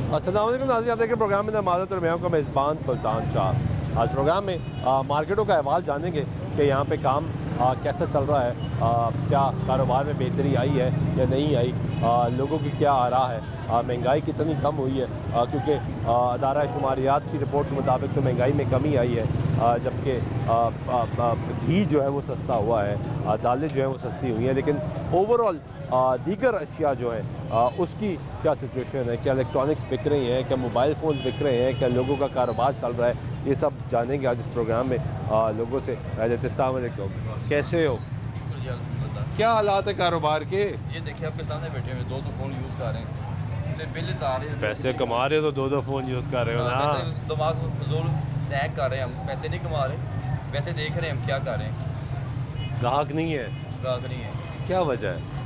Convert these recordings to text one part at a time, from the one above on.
अस्सलाम वालेकुम नाज़रीन, आप देख रहे हैं प्रोग्राम में नमाज़त और मैं हूं का मेज़बान सुल्तान शाह। आज प्रोग्राम में मार्केटों का अहवाल जानेंगे कि यहाँ पे काम कैसा चल रहा है, क्या कारोबार में बेहतरी आई है या नहीं आई, लोगों की क्या आ रहा है, महंगाई कितनी कम हुई है, क्योंकि अदारा शुमारियात की रिपोर्ट के मुताबिक तो महंगाई में कमी आई है, जबकि घी जो है वो सस्ता हुआ है, दालें जो है वो सस्ती हुई हैं, लेकिन ओवरऑल दीगर अशिया जो हैं उसकी क्या सिचुएशन है, क्या इलेक्ट्रॉनिक्स बिक रही हैं, क्या मोबाइल फ़ोन बिक रहे हैं, क्या लोगों का कारोबार चल रहा है, ये सब जानेंगे आज इस प्रोग्राम में लोगों से। अस्सलाम वालेकुम, कैसे हो, क्या हालात है कारोबार के? ये देखिए आपके सामने बैठे हुए दो फ़ोन यूज़ कर रहे हैं, इससे बिल आ रहे हैं, पैसे कमा रहे हो तो दो फ़ोन यूज़ कर रहे हो ना। दिमाग फजूल जैक कर रहे हैं, हम पैसे नहीं कमा रहे, पैसे देख रहे हैं हम क्या कर रहे हैं। ग्राहक नहीं है, ग्राहक नहीं है, क्या वजह है?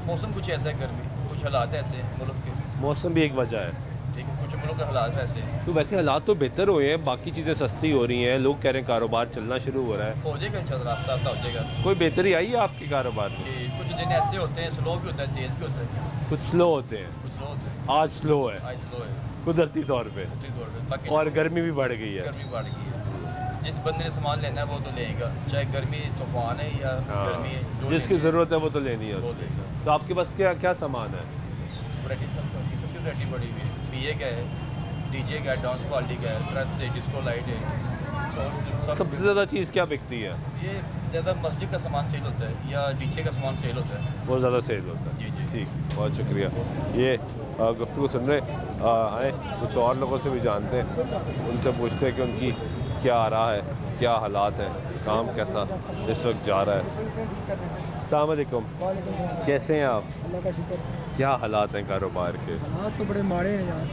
मौसम कुछ ऐसा है, गर्मी, कुछ हालात ऐसे हैं मुल्क के, मौसम भी एक वजह है, ठीक है, कुछ मुल्क के हालात ऐसे हैं। तो वैसे हालात तो बेहतर हुए हैं, बाकी चीज़ें सस्ती हो रही हैं, लोग कह रहे हैं कारोबार चलना शुरू हो रहा है, हो जाएगा इंशाल्लाह, रास्ता हो जाएगा। कोई बेहतरी आई है आपके कारोबार में? कि कुछ दिन ऐसे होते हैं, स्लो भी होता है, तेज़ भी होता है, कुछ स्लो होते हैं, कुछ स्लो होते हैं, आज स्लो है आज स्लो है कुदरती तौर पे, बाकी और गर्मी भी बढ़ गई है। गर्मी बढ़ गई है। जिस बंदे ने सामान लेना है वो तो लेगा, चाहे गर्मी तूफान है या गर्मी है, जो जिसकी लेंगे, ज़रूरत है वो तो लेनी है वो उसको। लेगा। तो आपके पास क्या क्या सामान है? वैरायटी सबकी वैरायटी बड़ी हुई है, पीए का है, डीजे का है, डांस क्वालिटी का है, ट्रक से डिस्को लाइट है, सबसे ज़्यादा चीज़ क्या बिकती है? ये ज़्यादा मस्जिद का सामान सेल होता है या डीजे का सामान सेल होता है। बहुत ज़्यादा सेल होता है। जी जी ठीक, बहुत शुक्रिया। ये गुफ्तगू सुन रहे आए, कुछ और लोगों से भी जानते हैं, उनसे पूछते हैं कि उनकी क्या आ रहा है, क्या हालात हैं, काम कैसा इस वक्त जा रहा है। अस्सलाम वालेकुम, कैसे हैं आप? अल्लाह का शुक्र। क्या हालात हैं कारोबार के? हालात तो बड़े माड़े हैं यार,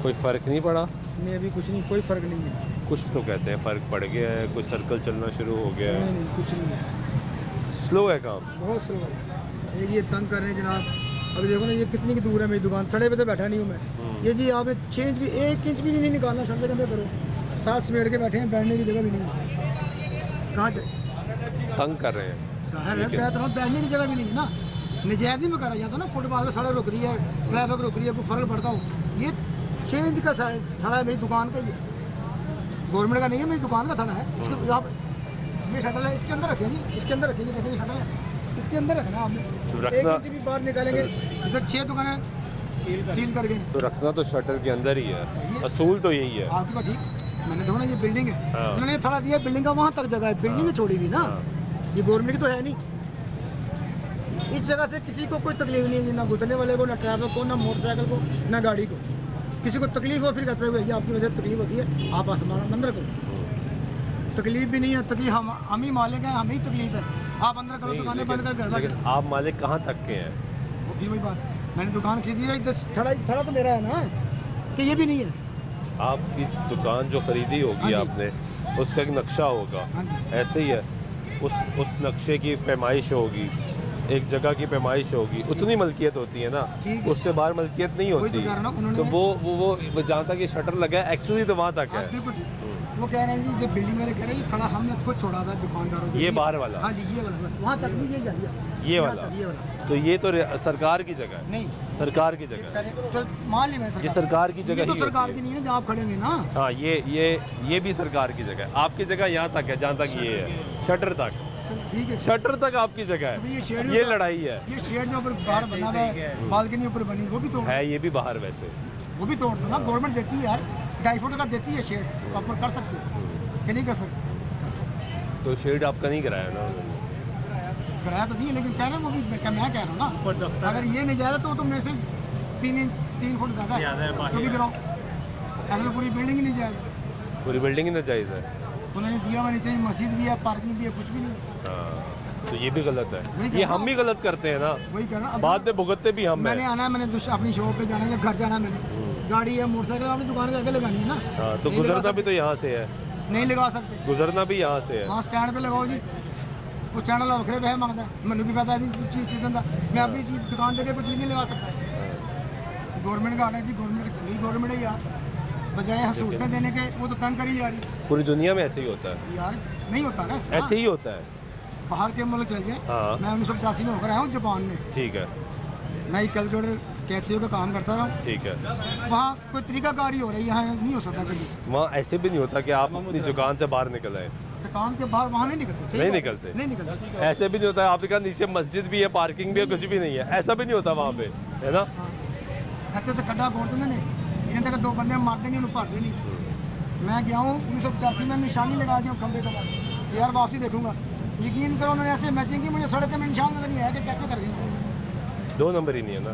कोई फ़र्क नहीं पड़ा? नहीं अभी कुछ नहीं, कोई फ़र्क नहीं है। कुछ तो कहते हैं फ़र्क पड़ गया है, कुछ सर्कल चलना शुरू हो गया नहीं है, नहीं कुछ नहीं है, स्लो है काम। बहुत स्लो है। ये तंग कर रहे हैं जनाब, अभी देखो ना ये कितनी की दूर है मेरी दुकान, सड़े पे तो बैठा नहीं हूँ मैं। ये जी आपने 6 इंच भी 1 इंच भी नहीं निकालना, सड़क के अंदर करो, साथ समेट के बैठे हैं, बैठने की जगह भी नहीं है। कहाँ जाए, तंग कर रहे हैं। शहर है, कहता हूँ बैठने की जगह भी नहीं है ना, नजायज ही में करा जाता ना, फुटपाथ पर सड़क रुक रही है, ट्रैफिक रुक रही है, कोई फ़र्क पड़ता हो। ये 6 इंच का सड़ा है मेरी दुकान का, ये गवर्नमेंट का नहीं है, मेरी दुकान का थड़ा है। इसके आप ये शटल है, इसके अंदर रखें जी, इसके अंदर रखेंगे, देखिए ये शटल है, इसके अंदर रखना आपने, तो 1 रखना इंच भी बाहर निकालेंगे, इधर 6 दुकानें सील कर गए। तो रखना तो शटर के अंदर ही है, असूल तो यही है। आपकी बात ठीक, मैंने देखो ना ये बिल्डिंग है, हाँ। उन्होंने थोड़ा दिया, बिल्डिंग का वहाँ तक जगह है, बिल्डिंग छोड़ी हुई ना, ये गवर्नमेंट की तो है नहीं। इस जगह से किसी को कोई तकलीफ नहीं है, ना गुजरने वाले को, ना ट्रैफिक को, ना मोटरसाइकिल को, ना गाड़ी को। किसी को तकलीफ हो फिर कहते हैं भैया आपकी वजह से तकलीफ होती है, आप आसमान अंदर करो। तकलीफ भी नहीं है, तकलीफ हम ही मालिक हैं, हमें ही तकलीफ है, आप अंदर करो, दुकानें बंद कर घर बैठे। लेकिन आप मालिक कहाँ तक के हैं? वो भी वही बात, मैंने दुकान खरीदी है, थोड़ा तो मेरा है ना, कि ये भी नहीं है। आपकी दुकान जो खरीदी होगी हाँ जी। आपने, उसका एक नक्शा होगा, हाँ जी। ऐसे ही है, उस नक्शे की पैमाइश होगी, एक जगह की पैमाइश होगी, उतनी मलकियत होती है ना, ठीक है। उससे बाहर मलकियत नहीं वही तो होती। कह रहा हूं ना, उन्होंने- तो वो जहाँ तक ये शटर लगा है एक्चुअली तो वहाँ तक हाँ, है। बिल्कुल ठीक। वो कह रहे हैं जी जो बिल्डिंग वाले कह रहे हैं ये थोड़ा हमने खुद छोड़ा हुआ है दुकानदारों के ये लिए। बाहर वाला? हाँ जी ये वाला, बस वहाँ तक भी ये जाइए, ये यहाँ वाला? तक, ये वाला तो ये तो सरकार की जगह है, नहीं, सरकार की ये जगह है। करें तो मान ली मैंने ये सरकार की जगह ये तो ही सरकार होती की है। नहीं है ना, जहाँ आप खड़े हुए ना। हाँ, ये भी सरकार की जगह है, आपकी जगह यहाँ तक है जहाँ तक ये है, शटर तक, चलो ठीक है, शटर तक आपकी जगह तो ये है। शेड ये लड़ाई है, ये शेड जो ऊपर बाहर बना हुआ है, बालकनी ऊपर बनी, वो भी तोड़, है ये भी बाहर वैसे। वो भी तोड़ दो ना, गवर्नमेंट देती है यार, 2.5 फुट का देती है शेड, तो आप कर सकते हो कि नहीं कर सकते? कर सकते, तो शेड आपका नहीं कराया ना उन्होंने? कराया तो नहीं है, लेकिन कह रहे हैं वो भी, मैं कह रहा हूँ ना, अगर ये नहीं जाएगा तो मेरे से 3 फुट ज़्यादा है, उसको भी कराओ, ऐसे तो पूरी बिल्डिंग ही नहीं जाएगी। पूरी बिल्डिंग ही नाजायज़ है। उन्होंने दिया हुआ नीचे मस्जिद भी है, पार्किंग भी है, कुछ भी नहीं है। हाँ, तो ये भी गलत है, वही ये कह हम ही गलत करते हैं ना, वही करना, अब बाद में भुगतते भी हम मैंने हैं। आना है, मैंने अपनी शॉप पे जाना है या घर जाना है, मैंने गाड़ी है, मोटरसाइकिल अपनी दुकान के आगे लगानी है ना। हाँ, तो नहीं लगा गुजरना भी सकते, तो यहाँ से है, नहीं लगा सकते, गुजरना भी यहाँ से है। वहाँ स्टैंड पे लगाओ जी, उस स्टैंड वाला वखरे पैसे मांगता है, मैंने भी पता है अभी चीज़ खरीदन का, मैं अपनी चीज़ दुकान दे के कुछ नहीं लगा सकता। गवर्नमेंट का आना है जी, गवर्नमेंट चली गवर्नमेंट है यार, बजाय सहूलतें देने के वो तो तंग करी जा रही पूरी दुनिया में ऐसे ही होता है, यार, नहीं होता ना ऐसे ही होता है। बाहर के मुल्क चल जाए। हाँ। मैं 1985 में होकर आया हूँ जापान में, ठीक है, मैं एक कैलकुलेटर कैसियो का काम करता रहा, ठीक है। वहाँ कोई तरीकाकार ही हो रही है, यहाँ नहीं हो सकता कभी। वहाँ ऐसे भी नहीं होता कि आप अपनी दुकान से बाहर निकल आए, दुकान के बाहर वहाँ नहीं निकलते, सही नहीं बात है। निकलते। नहीं निकलते। ऐसे भी नहीं होता, आपके कहा नीचे मस्जिद भी है, पार्किंग भी है, कुछ भी नहीं है, ऐसा भी नहीं होता वहाँ पे, है ना। ਇੱਥੇ ਤਾਂ ਖੱਡਾ ਖੋੜ ਦਿੰਦੇ ਨੇ, ਇਹਨਾਂ ਤੱਕ ਦੋ ਬੰਦੇ ਮਾਰਦੇ ਨਹੀਂ, ਉਹਨੂੰ ਭਰਦੇ ਨਹੀਂ। मैं गया हूँ 1985 में, निशानी लगा दी हूँ खंबे के बाद, यार वापसी देखूंगा। यकीन करो उन्होंने ऐसे मैचिंग की, मुझे सड़क में निशान नजर नहीं आया कि कैसे कर गए। 2 नंबर ही नहीं है ना,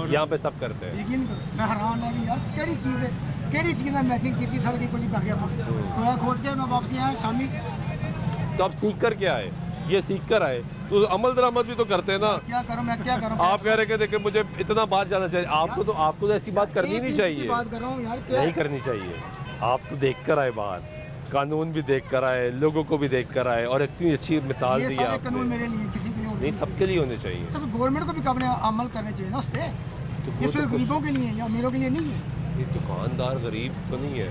यहाँ पे सब करते हैं। यकीन करो मैं हैरान है कि यार केड़ी चीज़ है, केड़ी चीज़ ने मैचिंग की सड़क की, कुछ कर गया। तो खोज के मैं वापसी आया शामी। तो आप सीख कर क्या आए, ये सीख कर आए, तो अमल दरामद भी तो करते हैं ना। क्या करूँ मैं, क्या करूँ। आप कह रहे कि देखिए मुझे इतना बात जाना चाहिए, आपको तो ऐसी बात करनी नहीं चाहिए, बात कर रहा हूँ यार, क्या नहीं करनी चाहिए। आप तो देख कर आए बाहर, कानून भी देख कर आए, लोगों को भी देख कर आए, और इतनी अच्छी मिसाल ये दी सारे आपने। कानून मेरे लिए, किसी के लिए नहीं, सबके लिए होने चाहिए। तो गवर्नमेंट को भी कब अमल करने चाहिए ना उस पर। तो ये वो सिर्फ तो गरीबों के लिए है या अमीरों के लिए नहीं है। ये दुकानदार गरीब तो नहीं है,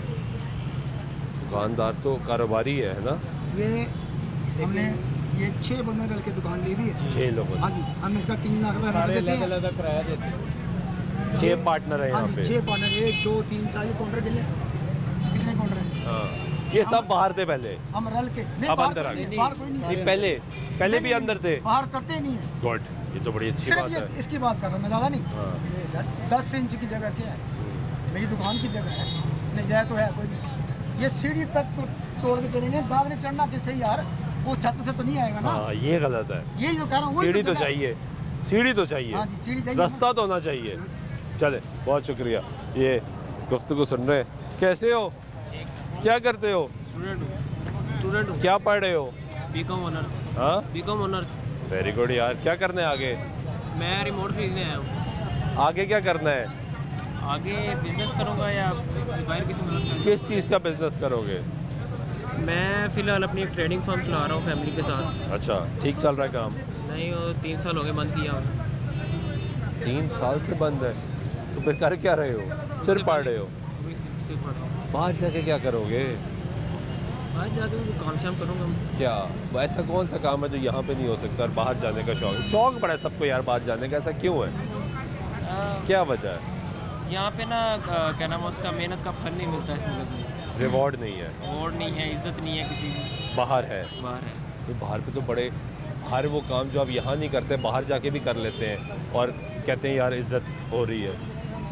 दुकानदार तो कारोबारी है ना। ये हमने ये 6 बंदे रल के दुकान ली हुई है। 6 लोगों, हाँ जी, हम इसका 3 लाख रुपए रेंट देते हैं। किराया देते हैं। 6 पार्टनर है हाँ यहाँ जी, पे। 6 पार्टनर, 1 2 3 4 ये काउंटर के लिए कितने काउंटर हैं। हाँ, ये सब बाहर थे पहले, हम रल के नहीं, अब बाहर अंदर आ कोई गए। नहीं, बाहर कोई नहीं नहीं है। पहले भी अंदर थे। बाहर करते ही नहीं है। गुड, ये तो बड़ी अच्छी सिर्फ बात ये है। इसकी बात कर रहा हूँ मैं, ज़्यादा नहीं। हाँ। 10 इंच की जगह क्या है, मेरी दुकान की जगह है, नजायज तो है कोई नहीं। ये सीढ़ी तक तो तोड़ के चलेंगे, दाग ने चढ़ना किससे यार, वो छत से तो नहीं आएगा ना। हाँ, ये गलत है। यही जो कह रहा हूँ, वही सीढ़ी तो जगह है। चाहिए, सीढ़ी तो चाहिए, हाँ जी, सीढ़ी चाहिए। रास्ता तो होना चाहिए। चले, बहुत शुक्रिया। ये गुफ्तगू सुन रहे हैं। कैसे हो, क्या करते हो, स्टूडेंट हूँ, क्या पढ़ रहे हो। BCom honours. हाँ, बीकॉम ऑनर्स। वेरी गुड यार। क्या करना है आगे, मैं रिमोट खरीदने आया हूँ। आगे क्या करना है, आगे बिजनेस करूँगा या बाहर किसी मदद चाहिए। किस चीज़ का बिजनेस करोगे। मैं फ़िलहाल अपनी एक ट्रेडिंग फर्म चला रहा हूँ फैमिली के साथ। अच्छा, ठीक चल रहा है काम। नहीं, वो 3 साल हो गए बंद किया हूँ। 3 साल से बंद है, तो फिर कर क्या रहे हो, सिर्फ पढ़ रहे हो। अभी सिर्फ पढ़ रहा हूँ। बाहर जाके क्या करोगे, बाहर जाके मैं काम शाम करूँगा। क्या वो ऐसा कौन सा काम है जो यहाँ पे नहीं हो सकता और बाहर जाने का शौक बड़ा है सबको यार बाहर जाने का, ऐसा क्यों है, क्या वजह है। यहाँ पे ना क्या नाम है उसका, मेहनत का फल नहीं मिलता इस मुल्क में। रिवॉर्ड नहीं है, अवार्ड नहीं है, इज्जत नहीं है किसी की। बाहर है। बाहर है। तो बाहर पे तो बड़े, हर वो काम जो आप यहाँ नहीं करते बाहर जाके भी कर लेते हैं और कहते हैं यार इज़्ज़त हो रही है।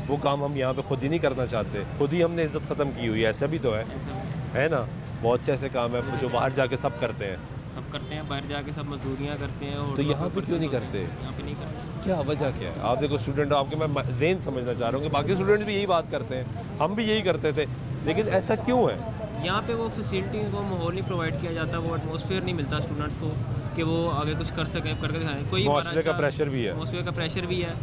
वो काम हम यहाँ पे खुद ही नहीं करना चाहते, खुद ही हमने इज़्ज़त ख़त्म की हुई है, ऐसा भी तो ऐसा है ना। बहुत से ऐसे काम है जो बाहर जाके सब करते हैं, सब करते हैं, बाहर जाके सब मजदूरियाँ करते हैं। और तो यहाँ पे क्यों नहीं करते, यहाँ पे नहीं करते। क्या वजह क्या है। आप देखो स्टूडेंट, आपके मैं ज़ेन समझना चाह रहा हूँ कि बाकी स्टूडेंट भी यही बात करते हैं, हम भी यही करते थे, लेकिन ऐसा क्यों है। यहाँ पे वो फैसिलिटीज़, वो माहौल नहीं प्रोवाइड किया जाता, वो एटमॉस्फेयर नहीं मिलता स्टूडेंट्स को कि वो आगे कुछ कर सकें, करके दिखाएं। कोई माशरे का प्रेशर भी है, एटमॉस्फेयर का प्रेशर भी है।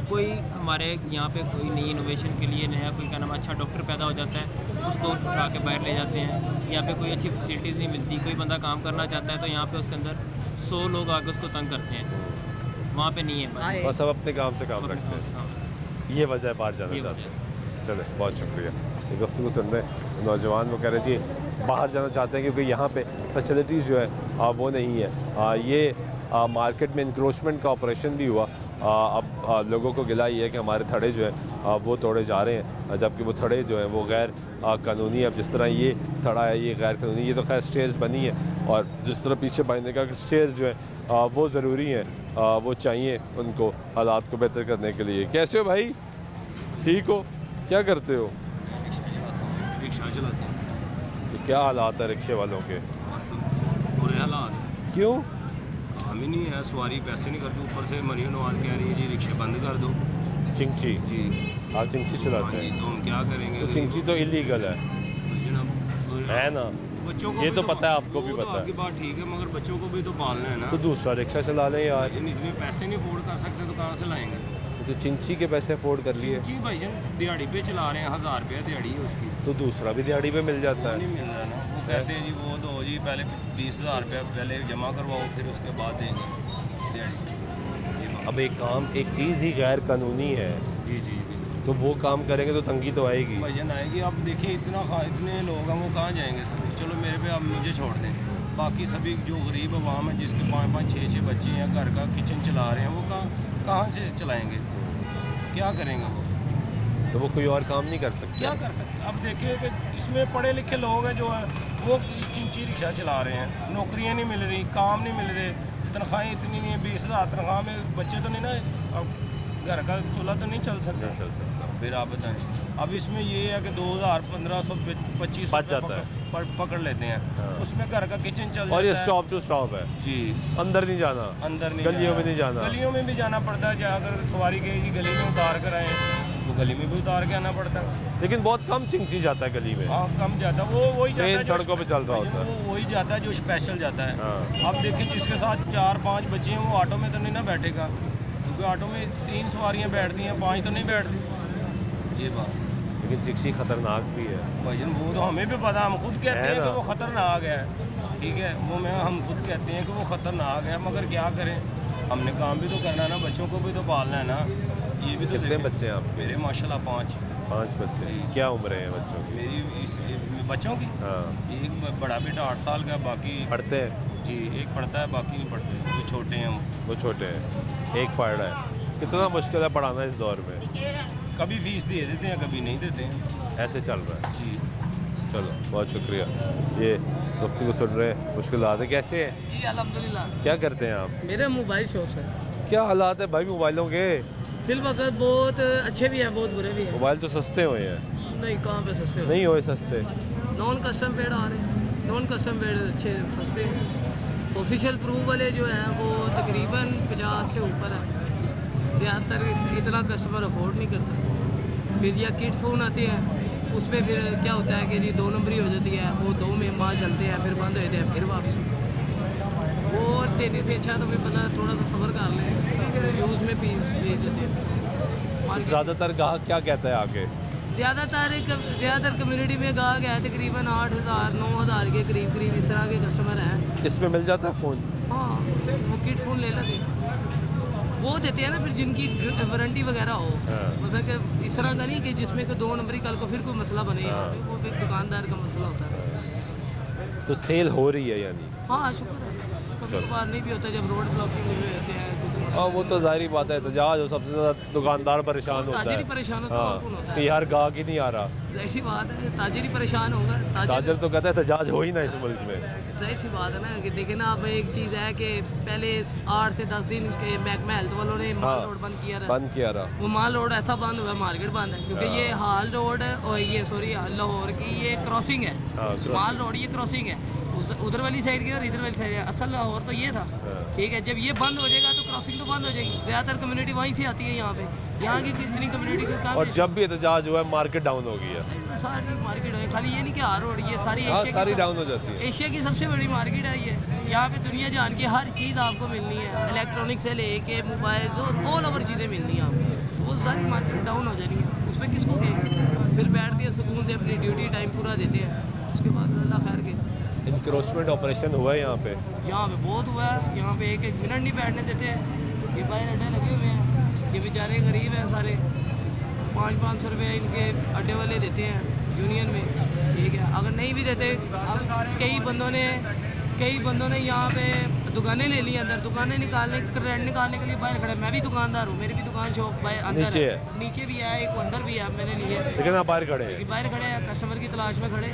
कोई हमारे यहाँ पे कोई नई इनोवेशन के लिए नया कोई क्या नाम अच्छा डॉक्टर पैदा हो जाता है, उसको उठा के बाहर ले जाते हैं। यहाँ पे कोई अच्छी फैसिलिटीज़ नहीं मिलती। कोई बंदा काम करना चाहता है तो यहाँ पे उसके अंदर 100 लोग आके उसको तंग करते हैं, वहाँ पे नहीं है। बस अब अपने काम से काम रखते हैं, ये वजह है बाहर जाना ये चाहते हैं। चले, बहुत शुक्रिया। ये गुफ्तगू सुन रहे हैं नौजवान, वो कह रहे जी बाहर जाना चाहते हैं क्योंकि यहाँ पे फैसिलिटीज़ जो है वो नहीं है। ये मार्केट में इंक्रोचमेंट का ऑपरेशन भी हुआ। अब लोगों को गिला ये है कि हमारे थड़े जो हैं वो तोड़े जा रहे हैं, जबकि वो थड़े जो हैं वो गैर कानूनी है। अब जिस तरह ये थड़ा है ये गैर कानूनी, ये तो खैर स्टेयर्स बनी है, और जिस तरह पीछे बढ़ने का स्टेयर्स जो है वो ज़रूरी हैं, वो चाहिए उनको हालात को बेहतर करने के लिए। कैसे हो भाई, ठीक हो, क्या करते हो। रिक्शा चलाते हैं। तो क्या हालात है रिक्शे वालों के, बस बुरे हालात। क्यों। हम ही नहीं है, सवारी पैसे नहीं करती, ऊपर से मनी नवाज कह रही है जी रिक्शे बंद कर दो। चिंची, जी आप चिंची हाँ चलाते जी, हैं, तो हम क्या करेंगे। तो चिंची तो इलीगल है, है ना। बच्चों को ये भी तो पता है, आपको भी वो तो पता है। आपकी बात ठीक है, मगर बच्चों को भी तो पालना है ना। तो दूसरा रिक्शा चला लें यार। इन इतने पैसे नहीं अफोर्ड कर सकते तो कहाँ से लाएंगे। तो चिंची के पैसे अफोर्ड कर लिए, जी भाई दिहाड़ी पे चला रहे हैं, 1000 रुपया दिहाड़ी है उसकी, तो दूसरा भी दिहाड़ी पे मिल जाता नहीं है। मिल रहा ना। वो कहते हैं जी वो तो जी पहले 20,000 रुपया पहले जमा करवाओ, फिर उसके बाद देंगे दिहाड़ी। ये बात। अब एक काम, एक चीज़ ही गैर कानूनी है, जी जी बिल्कुल। तो वो काम करेंगे तो तंगी तो आएगी। भजन आएगी। आप देखिए इतने लोग हैं, वो कहाँ जाएंगे सभी। चलो मेरे पे आप मुझे छोड़ दें, बाकी सभी जो गरीब आवाम है जिसके 5-5 6-6 बच्चे हैं, घर का किचन चला रहे हैं, वो कहाँ से चलाएंगे। क्या करेंगे वो? तो वो कोई और काम नहीं कर सकते? क्या कर सकते? अब देखिए कि इसमें पढ़े लिखे लोग हैं जो है वो चिंची रिक्शा चला रहे हैं, नौकरियां नहीं मिल रही, काम नहीं मिल रहे, तनख्वाहें इतनी नहीं है, 20,000 तनख्वाह में बच्चे तो नहीं ना, अब घर का चूल्हा तो नहीं चल सकता। नहीं चल सकता। फिर आप बताएं, अब इसमें ये है कि 2,000 1,500 25 बच जाता है। पकड़ लेते हैं, हाँ। उसमें घर का किचन चल और ये जाता है। स्टॉप टू स्टॉप है, जी, अंदर नहीं जाना, अंदर नहीं गलियों जाना। में नहीं जाना। गलियों में भी जाना पड़ता है, जहाँ अगर सवारी कहेगी गली में उतार कर आए तो गली में भी उतार के आना पड़ता है। लेकिन बहुत कम चिंची जाता है गली में, हाँ, कम जाता है, वो वही जाता ट्रेन है जो सड़कों पे चल रहा होता है। वो वही जाता है जो स्पेशल जाता है। हाँ। अब देखिए जिसके साथ 4-5 बच्चे हैं वो ऑटो में तो नहीं ना बैठेगा, क्योंकि ऑटो में 3 सवारियाँ बैठती हैं, 5 तो नहीं बैठती। ये बात लेकिन चिक्सी खतरनाक भी है। भाईजान, वो तो हमें भी पता, हम खुद कहते है हैं ना। कि वो खतरनाक है, ठीक है, वो मैं हम खुद कहते हैं कि वो खतरनाक है, मगर क्या करें, हमने काम भी तो करना है ना, बच्चों को भी तो पालना है ना। ये भी तो कितने देखें। बच्चे हैं आपके? मेरे माशाल्लाह 5 बच्चे। क्या उम्र है बच्चों की? मेरी इस बच्चों की हाँ, एक बड़ा बेटा 8 साल का, बाकी पढ़ते हैं? जी एक पढ़ता है, बाकी नहीं पढ़ते, जो छोटे हैं वो छोटे हैं, एक पढ़ रहा है। कितना मुश्किल है पढ़ाना इस दौर में? कभी फीस दे देते हैं, कभी नहीं देते हैं। ऐसे चल रहा है। जी, चलो, बहुत शुक्रिया। ये गुफ्तगू सुन रहे हैं, मुश्किलात है। कैसे हैं? जी अल्हम्दुलिल्लाह। क्या करते हैं आप? मेरे मोबाइल शॉप है। क्या हालात है भाई मोबाइलों के? फिल वक्त बहुत अच्छे भी हैं, बहुत बुरे भी हैं। मोबाइल तो सस्ते हुए हैं। नहीं, कहाँ पे सस्ते हो? नहीं हुए सस्ते? नॉन कस्टम पेड आ रहे हैं, नॉन कस्टम पेड अच्छे सस्ते हैं। ऑफिशियल प्रूफ वाले जो हैं वो तकरीबन 50 से ऊपर है, ज़्यादातर इतना कस्टमर अफोर्ड नहीं करता। फिर या किट फ़ोन आते हैं, उसमें फिर क्या होता है कि जी 2 नंबरी हो जाती है, वो 2 में माह चलते हैं, फिर बंद हो जाते हैं, फिर वापसी। वो देने से अच्छा तो फिर पता थोड़ा सा सब्र कर लें, यूज़ में पीस भेज देते हैं। ज़्यादातर गाहक क्या कहता है आगे? ज़्यादातर कम्युनिटी में गाहक है तकरीबन 8,000 9,000 के करीब इस तरह के कस्टमर हैं। इसमें मिल जाता है फ़ोन? हाँ, वो किट फ़ोन ले लेते हैं, वो देते हैं ना, फिर जिनकी वारंटी वगैरह हो, हाँ। मतलब कि इस तरह का नहीं कि जिसमें कि 2 नंबरी कल को फिर कोई मसला बने, हाँ। वो फिर दुकानदार का मसला होता है। तो सेल हो रही है यानी? हाँ, शुक्र है। कभी चलो। कभार नहीं भी होता जब रोड ब्लॉकिंग हुए होते हैं, क्योंकि मसला हाँ, वो तो जाहिर बात है, एहतजाज हो, सबसे ज़्यादा दुकानदार परेशान होता ताजिर है। ही परेशान होता है, और कौन होता हाँ, है? कि यार गाहक ही नहीं आ रहा। जाहिर सी बात है, ताजिर ही परेशान होगा। ताजर तो कहता है एहतजाज हो ही ना इस मुल्क में। जाहिर सी बात है ना कि देखें ना, अब एक चीज़ है कि पहले 8 से 10 दिन के महकमा हेल्थ वालों ने माल हाँ, रोड बंद किया रहा। बंद किया रहा। वो माल रोड ऐसा बंद हुआ, मार्केट बंद है, क्योंकि ये हाल रोड और ये सॉरी लाहौर की ये क्रॉसिंग है। हाँ, crossing। माल रोड ये क्रॉसिंग है, उधर वाली साइड की और इधर वाली साइड। असल लाहौर तो ये था, हाँ। ठीक है। जब ये बंद हो जाएगा तो क्रॉसिंग तो बंद हो जाएगी। ज़्यादातर कम्युनिटी वहीं से आती है यहाँ पे, यहाँ की कितनी कम्युनिटी का काम और जब भी एहतजाज हुआ है मार्केट डाउन हो गई है। है। सारी मार्केट है, खाली ये नहीं कि हार रोड, ये सारी हाँ, एशिया सारी की डाउन हो जाती है। एशिया की सबसे बड़ी मार्केट है ये। यहाँ पे दुनिया जान की हर चीज़ आपको मिलनी है, इलेक्ट्रॉनिक से लेके मोबाइल और ऑल ओवर चीज़ें मिलनी हैं आपको। तो वो सारी मार्केट डाउन हो जानी है, उसमें किसको कहेंगे? फिर बैठते हैं सुकून से अपनी ड्यूटी टाइम पूरा देते हैं, उसके बाद अल्लाह खैर के। इंक्रोचमेंट ऑपरेशन हुआ है यहाँ पे? यहाँ पे बहुत हुआ है, यहाँ पे 1-1 मिनट नहीं बैठने देते हैं। ये बाहर अड्डे लगे हुए हैं, ये बेचारे गरीब हैं सारे, 500-500 रुपये इनके अड्डे वाले देते हैं यूनियन में, ठीक है। अगर नहीं भी देते, अब कई बंदों ने यहाँ पे दुकानें ले ली अंदर, दुकानें रेंट निकालने के लिए बाहर खड़े। मैं भी दुकानदार हूँ, मेरी भी दुकान शॉप बाहर अंदर नीचे है, नीचे भी है, एक अंदर भी है, मैंने ली है। लेकिन आप बाहर खड़े हैं। कि बाहर खड़े हैं, कस्टमर की तलाश में खड़े।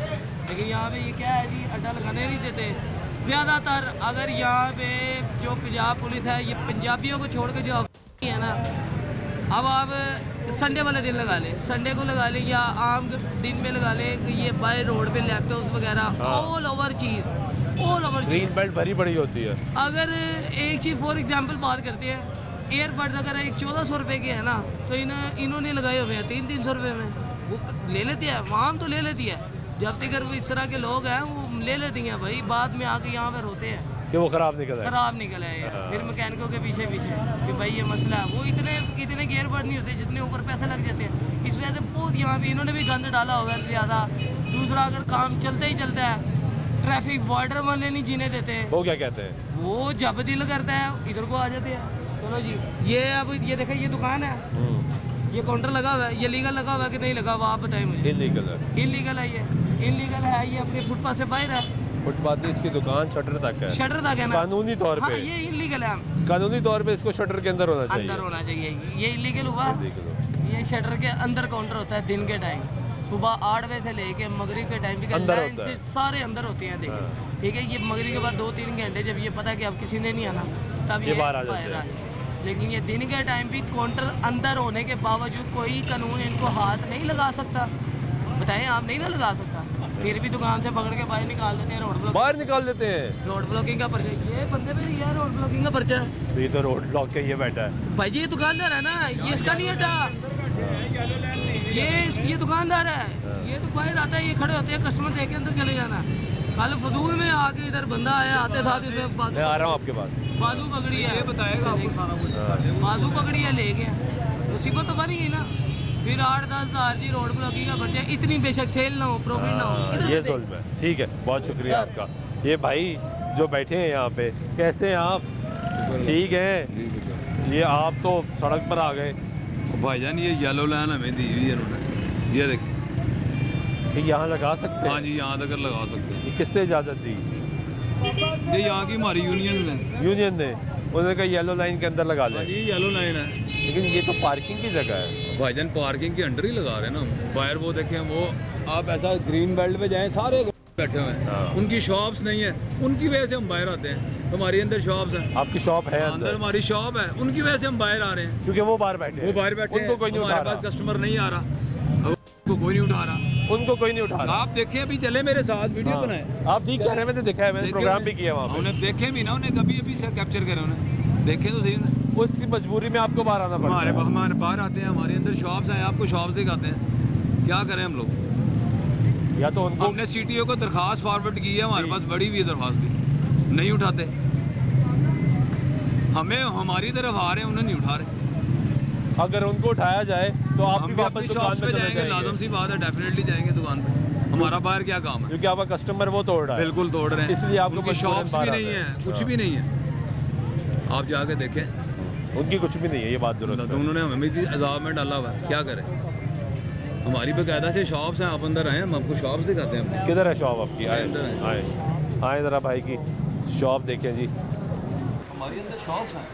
लेकिन यहाँ पे ये क्या है जी, अड्डा लगाने नहीं देते ज़्यादातर। अगर यहाँ पे जो पंजाब पुलिस है, ये पंजाबियों को छोड़ के जो अफगानी है ना, अब आप संडे वाले दिन लगा लें, संडे को लगा लें, या आम दिन में लगा लें कि ये बाय रोड पे लैपटॉप्स वगैरह ऑल ओवर चीज़, ऑल ओवर ग्रीन बेल्ट भरी पड़ी होती है। अगर एक चीज़ फॉर एग्जांपल बात करते हैं, एयरबड्स अगर एक 1400 रुपये के है ना, तो इन्होंने लगाए हुए हैं 300-300 रुपये में। वो ले लेती है, वहाँ तो ले लेती है, जब तक वो इस तरह के लोग हैं वो ले लेती हैं भाई, बाद में आके यहाँ पे रोते हैं कि वो ख़राब निकल है। ख़राब निकल आए हैं। फिर मैकेनिकों के पीछे कि भाई ये मसला है। वो इतने गियरबड नहीं होते जितने ऊपर पैसे लग जाते हैं। इस वजह से बहुत यहाँ पे इन्होंने भी गंद डाला हुआ है ज़्यादा। दूसरा, अगर काम चलता ही चलता है, ट्रैफिक वार्डर वाले नहीं जीने देते। वो क्या कहते हैं? वो जब दिल करता है इधर को आ जाते हैं, चलो जी। ये अब ये देखें, ये दुकान है, ये काउंटर लगा हुआ है, ये लीगल लगा हुआ है कि नहीं लगा हुआ, आप बताएं मुझे। इलीगल है। इलीगल है ये, इलीगल है ये, अपने फुटपाथ से बाहर है। फुटपाथ में इसकी दुकान शटर तक है। शटर तक है ना, कानूनी तौर हाँ, पे। ये इलीगल है। कानूनी तौर पे इसको शटर के अंदर होना चाहिए। अंदर होना चाहिए, ये इलीगल हुआ। Illegal हो। ये शटर के अंदर काउंटर होता है दिन के टाइम, सुबह 8 बजे से लेके मगरिब के टाइम की अंदर लाइन होता से है। सारे अंदर होते हैं देखिए, ठीक है। ये मगरिब के बाद 2-3 घंटे जब ये पता है कि अब किसी ने नहीं आना, तब ये ये बाहर आ जाते बाहर आ हैं। जाते हैं। लेकिन ये दिन के टाइम भी काउंटर अंदर होने के बावजूद कोई कानून इनको हाथ नहीं लगा सकता। बताएं, आप नहीं ना लगा सकता, फिर भी दुकान से पकड़ के बाहर निकाल देते हैं। रोड ब्लॉक, बाहर निकाल देते हैं। रोड ब्लॉकिंग का पर्चा, ये बंदे पे यार रोड ब्लॉकिंग का पर्चा है। तो ये तो रोड ब्लॉक के ये बैठा है। भाई जी ये दुकानदार है ना, ये इसका नहीं हटा, ये दुकानदार है, ये तो बाहर आता है, ये खड़े होते हैं, कस्टमर देख के अंदर चले जाना। कल फजूल में आके इधर बंदा आया, आते साथ इसमें मैं आ रहा हूँ आपके पास। बाजू पकड़ी है, ये बताएगा आपको सारा कुछ, बाजू पकड़ी है ले गया, उसी को तो बनी है ना। फिर 8-10 हज़ार जी रोड ब्लॉकिंग का पर्चा, इतनी बेशक सेल ना हो, प्रॉफिट ना हो, इधर ये से जुल्म है। ठीक है, बहुत शुक्रिया आपका। ये भाई जो बैठे हैं यहाँ पे, कैसे हैं आप? ठीक हैं। ये आप तो सड़क पर आ गए भाईजान, ये येलो लाइन हमें दी हुई है इन्होंने, ये देखिए। कि यहाँ लगा सकते हाँ हैं? जी, यहाँ तक लगा सकते ये किससे इजाज़त दी? हैं। ये यहाँ की हमारी यूनियन है। यूनियन ने, उन्होंने कहा येलो लाइन के अंदर लगा हाँ लें। जी, ये येलो लाइन है। लेकिन ये तो पार्किंग की जगह है। भाईजान पार्किंग के अंडर ही लगा रहे हैं ना हम। बाहर वो देखें, वो आप ऐसा ग्रीन बेल्ट पे जाएं, सारे बैठे हुए हैं, हाँ। उनकी शॉप्स नहीं है, उनकी वजह से हम बाहर आते हैं। हमारी अंदर शॉप्स हैं, आपकी शॉप है अंदर अंदर, हमारी शॉप है, उनकी वजह से हम बाहर आ रहे हैं। क्योंकि वो बाहर बैठे वो हैं। बाहर बैठे उनको हैं, कोई नहीं उठा हमारे पास रहा। कस्टमर नहीं आ रहा, उनको कोई नहीं उठा रहा। उनको कोई नहीं उठा रहा। आप देखें, अभी चले मेरे साथ, वीडियो हाँ। बनाए। आप ठीक कह रहे हैं, मैंने देखा है, मैंने देखे प्रोग्राम उन्हें- भी किया वहाँ पे। उन्हें देखे भी ना, उन्हें कभी अभी से कैप्चर करे, उन्हें देखे तो सही उन्हें। उसकी मजबूरी में आपको बाहर आना पड़ता है। हमारे बाहर आते हैं, हमारे अंदर शॉप्स हैं, आपको शॉप्स दिखाते हैं। क्या करें हम लोग? या तो उनको हमने सीटीओ को दरखास्त फॉरवर्ड की है, हमारे पास बड़ी हुई है दरखास्त भी, नहीं उठाते। हमें हमारी तरफ आ रहे हैं, उन्हें नहीं उठा रहे। अगर उनको उठाया जाए तो आप हम भी भी वापस अपनी दुकान शॉप्स पे पे चले जाएंगे, लाजम जाएंगे, सी बात है, डेफिनेटली जाएंगे दुकान पे। हमारा बाहर क्या काम है? क्योंकि आपका कस्टमर वो तोड़ रहा है। बिल्कुल तोड़ रहे हैं, इसलिए आपको उनकी मजबूरन शॉप्स बाहर भी नहीं आना है, है। कुछ हाँ। भी नहीं है। आप जाके देखें, उनकी कुछ भी नहीं है, ये बात दुरुस्त तो है। उन्होंने हमें भी अजाब में डाला हुआ है, क्या करें? हमारी बाकायदा से शॉप्स हैं, आप अंदर आए, हम आपको शॉप्स दिखाते हैं। किधर है शॉप आपकी? आए अंदर है। आए आए ज़रा भाई की शॉप देखें जी। हमारी अंदर शॉप्स हैं,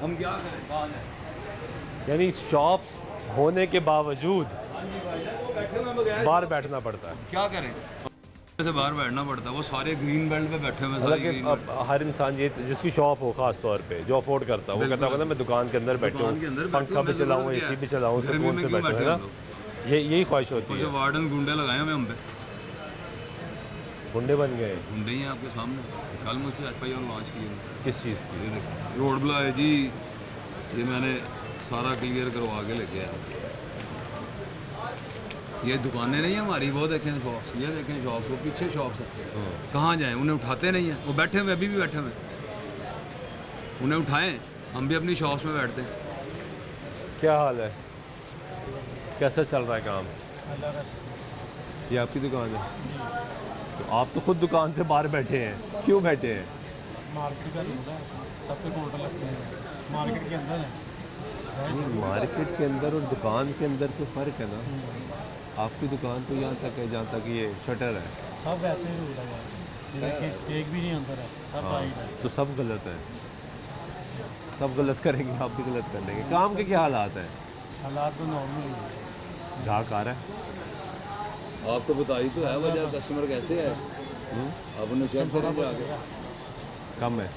हम क्या करें? कहाँ जाएं? यानी शॉप्स होने के बावजूद बैठे हुए बगैर बाहर बैठना पड़ता है। क्या करें? से बाहर बैठना पड़ता है, वो सारे ग्रीन बेल्ट पे बैठे हुए हैं, सारे हालांकि ग्रीन अब हर इंसान ये जिसकी शॉप हो खास तौर पे जो अफोर्ड करता है वो कहता होगा ना मैं दुकान के अंदर बैठूँ, दुकान के अंदर बैठूं, पंखा भी मैं चलाऊँ, ज़रूरत क्या एसी है? भी चलाऊँ, गर्मी सुकून में से क्यों बैठूँ, है बैठे ना? हम लोग? यही ख्वाहिश होती कुछ है। वार्डन गुंडे लगाए हुए हम पे, गुंडे बन गए गुंडे ही हैं आपके सामने। कल मुझ पर FIR लॉन्च की है। किस चीज़ की? ये देखो, रोड ब्लॉक है जी, ये मैंने सारा क्लियर करवा के लेके आया। ये दुकानें नहीं है हमारी, वो देखें शॉप्स, ये देखें शॉप्स, वो पीछे शॉप्स है। कहाँ जाएं? उन्हें उठाते नहीं हैं, वो बैठे हुए, अभी भी बैठे हुए हैं। उन्हें उठाएं, हम भी अपनी शॉप्स में बैठते हैं। क्या हाल है? कैसा चल रहा है काम? ये आपकी दुकान है? तो आप तो खुद दुकान से बाहर बैठे हैं, क्यों बैठे हैं? मार्केट का लोग है, सब पे काउंटर लगते हैं, मार्केट के अंदर है। नहीं, मार्केट के अंदर और दुकान के अंदर तो फ़र्क है ना। आपकी दुकान तो यहाँ तक है जहाँ तक ये शटर है। सब वैसे ही रूल है, ये देखिए एक भी नहीं अंदर है, सब हाँ, टाइट है। तो सब गलत है, सब गलत करेंगे, आप भी गलत कर लेंगे। काम के क्या हालात हैं? हालात तो नॉर्मल ही है। ग्राहक आ रहा है? आपको बताई तो है वजह, कस्टमर कैसे है, आप उन्हें चेक करें जाके। कम है।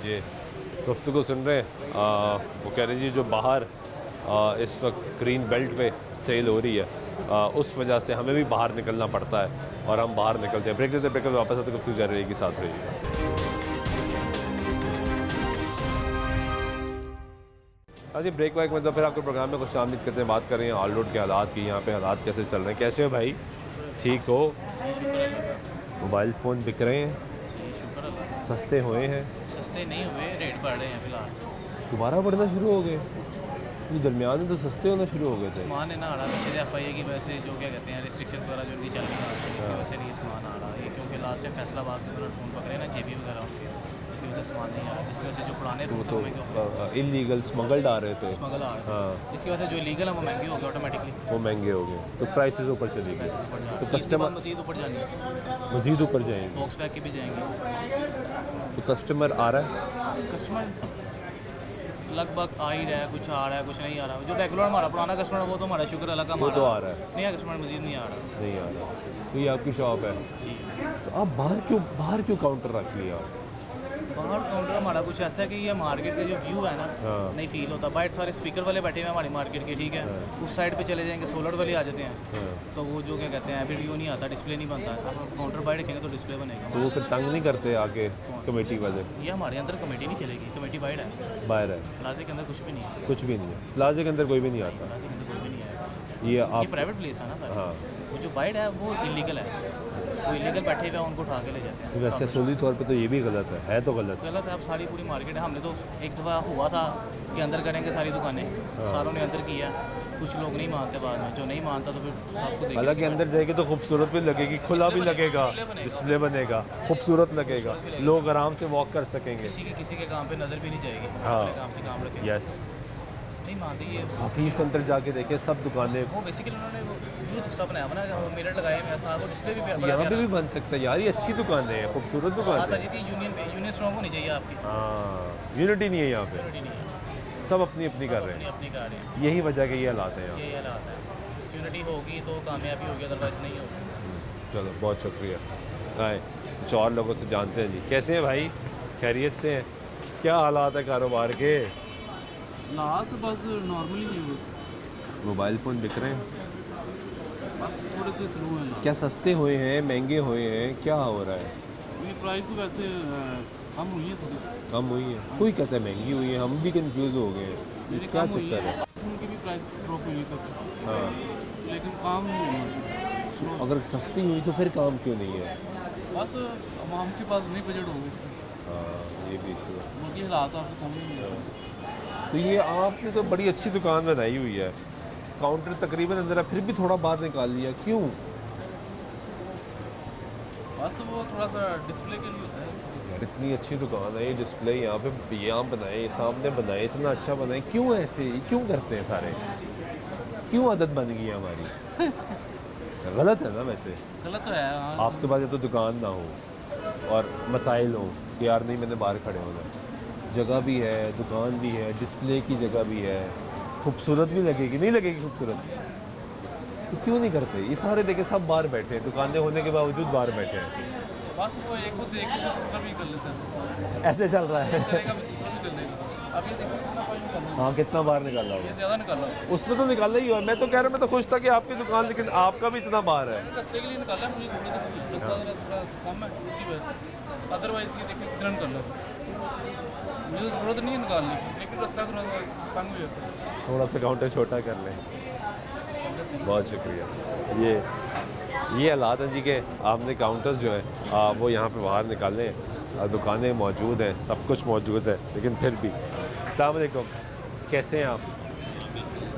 ये गुफ्तगू सुन रहे हैं, वो कह रहे हैं जी जो बाहर इस वक्त ग्रीन बेल्ट पे सेल हो रही है, उस वजह से हमें भी बाहर निकलना पड़ता है और हम बाहर निकलते हैं। ब्रेक देते ब्रेक वापस आते गुफ्तगू जारी रहेगी, साथ रहिएगा। हाँ जी, ब्रेक वाइक मतलब फिर आपके प्रोग्राम में कुछ शामिल करते हैं, बात कर रहे हैं ऑल रोड के हालात की, यहाँ पे हालात कैसे चल रहे हैं। कैसे हो भाई? ठीक हो? मोबाइल फ़ोन बिक रहे हैं? सस्ते हुए हैं? सस्ते नहीं हुए, रेट बढ़ रहे हैं फिलहाल। दोबारा बढ़ना शुरू हो गए? तो दरमियान में तो सस्ते होना शुरू हो गए थे। सामान है ना आ रहा पीछे FIA की वजह से, जो क्या कहते हैं रिस्ट्रिक्शंस वगैरह जो नहीं चल रहा है, इसकी वजह से नहीं सामान आ रहा है। क्योंकि लास्ट टाइम फैसलाबाद में उन्होंने फ़ोन पकड़े ना JB वगैरह उनके, इसकी वजह से सामान नहीं आ रहा, जिसकी वजह से जो पुराने तो थे वो महंगे हो इलीगल स्मगल्ड आ रहे थे, गए, स्मगल आ रहा हाँ, है, जिसकी वजह से जो लीगल है वो महंगे हो गए ऑटोमेटिकली, वो महंगे हो गए, तो प्राइसेस ऊपर चली गई, तो कस्टमर मजीद ऊपर जाएंगे, मज़ीद ऊपर जाएंगे, बॉक्स पैक के भी जाएंगे। तो कस्टमर आ रहा है। कस्टमर लगभग आ ही रहा है, कुछ आ रहा है, कुछ नहीं आ रहा। जो रेगुलर हमारा पुराना कस्टमर है वो तो हमारा शुक्र अल्लाह का वो तो आ हमारा रहा है, नया कस्टमर मजीद नहीं आ रहा। नहीं आ रहा। तो ये आपकी शॉप है, जी तो आप बाहर क्यों काउंटर रख लिया? बाहर काउंटर हमारा कुछ ऐसा है कि ये मार्केट का जो व्यू है ना हाँ। नहीं फील होता। बाहर सारे स्पीकर वाले बैठे हुए हैं हमारी मार्केट के, ठीक है, उस साइड पे चले जाएंगे सोलर वाले आ जाते हैं, हाँ। तो वो जो क्या कहते हैं वीडियो नहीं आता, डिस्प्ले नहीं बनता। आप काउंटर बाहर रखेंगे तो डिस्प्ले बनेगा। तो वो फिर तंग नहीं करते आके कमेटी वाले? ये हमारे अंदर कमेटी नहीं चलेगी, कमेटी बाहर है, बाहर है, प्लाजे के अंदर कुछ भी नहीं है, कुछ भी नहीं है, प्लाजे के अंदर कोई भी नहीं आता। प्लाजे के अंदर कोई भी नहीं आएगा। ये ये आप प्राइवेट प्लेस है ना सर। हाँ, वो जो बाइट है वो इलीगल है, वो इलीगल बैठे हुए हैं, उनको उठा के ले जाते हैं। वैसे असली तौर पे तो ये भी गलत है तो गलत। गलत है। अब सारी पूरी मार्केट है। हमने तो एक दफ़ा हुआ था कि अंदर करेंगे सारी दुकानें, सारों ने अंदर किया। कुछ लोग नहीं मानते बाद में, जो नहीं मानता तो फिर सबको देखिए। हालांकि अंदर जाएगी तो खूबसूरत भी लगेगी, खुला भी लगेगा, डिस्प्ले बनेगा, खूबसूरत लगेगा, लोग आराम से वॉक कर सकेंगे। किसी के काम पे नज़र भी नहीं जाएगी, हाँ। अपने काम से काम रखेंगे। यस, नहीं मानते ये। हफीज़ सेंटर जाके देखे सब दुकानें, वो बेसिकली उन्होंने वो व्यू दूसरा बनाया हुआ ना, वो मिरर लगाए हुए हैं साथ, वो डिस्प्ले भी बड़ा यहाँ पे प्यारा भी बन सकता है यार। ये अच्छी दुकानें हैं, खूबसूरत दुकान आता है। जी थी। यूनियन स्ट्रॉन्ग होनी चाहिए आपकी, हाँ, यूनिटी नहीं है यहाँ पे, यूनिटी नहीं है, सब अपनी अपनी कर रहे अपनी हैं। अपनी कर रहे हैं। यही वजह के ये हालात हैं यहाँ। ये हालात है। यूनिटी होगी तो कामयाबी होगी, अदरवाइज नहीं होगी। चलो बहुत शुक्रिया। आए कुछ और लोगों से जानते हैं जी। कैसे हैं भाई, खैरियत से हैं? क्या हालात है कारोबार के? हालात बस नॉर्मली ही बस मोबाइल फ़ोन बिक रहे हैं? बस थोड़े से स्लो है ना। क्या सस्ते हुए हैं, महंगे हुए हैं, क्या हो रहा है? ये प्राइस तो वैसे कम हुई है थोड़ी सी। कम हुई है, कोई कहता है महंगी हुई है, हम भी कंफ्यूज हो गए हैं। ये क्या चक्कर है? उनकी भी प्राइस ड्रॉप हुई है तब, हाँ, लेकिन काम नहीं हुआ। तो अगर सस्ती हुई तो फिर काम क्यों नहीं है? बस आवाम के पास नहीं बजट होंगे, हाँ, ये भी इशू है। उनकी हालात आपको समझ नहीं आ रहे। तो ये आपने तो बड़ी अच्छी दुकान बनाई हुई है, काउंटर तकरीबन अंदर है, फिर भी थोड़ा बाहर निकाल लिया, क्यों? बस वो थोड़ा सा डिस्प्ले के लिए होता है। यार इतनी अच्छी दुकान है, ये डिस्प्ले यहाँ पे यहाँ बनाए, सामने बनाए, इतना अच्छा बनाए, क्यों ऐसे क्यों करते हैं सारे? क्यों आदत बन गई है हमारी? गलत है ना वैसे। गलत तो है हाँ। आपके पास या तो दुकान ना हो और मसाइल हो कि यार नहीं मैंने बाहर खड़े होना है, जगह भी है, दुकान भी है, डिस्प्ले की जगह भी है, खूबसूरत भी लगेगी, नहीं लगेगी खूबसूरत तो क्यों नहीं करते? ये सारे देखे सब बाहर बैठे हैं, दुकानें होने के बावजूद बाहर बैठे हैं। बस वो एक को देख के दूसरा भी कर लेता है, ऐसे चल रहा है। करेगा भी दूसरा भी कर लेगा। अब ये देखो कितना फाइन करना है, हाँ, कितना बाहर निकाला ये हुआ? ज़्यादा निकाला है। उसने तो निकाला ही हुआ। मैं तो कह रहा हूँ, मैं तो खुश था कि आपकी दुकान, लेकिन आपका भी इतना बाहर है। रास्ते के लिए निकाला है, मुझे थोड़ा रास्ता थोड़ा कम है उसकी वजह से। अदरवाइज ये देखिए कितना निकालना है, मुझे ज़रूरत नहीं है निकालने की, लेकिन रास्ता थोड़ा सा तंग हो जाता है। थोड़ा सा काउंटर छोटा कर लें। बहुत शुक्रिया। ये हालात हैं जी के आपने काउंटर्स जो है वो यहाँ पे बाहर निकालने हैं, दुकानें मौजूद हैं, सब कुछ मौजूद है, लेकिन फिर भी। अस्सलाम वालेकुम, कैसे हैं आप?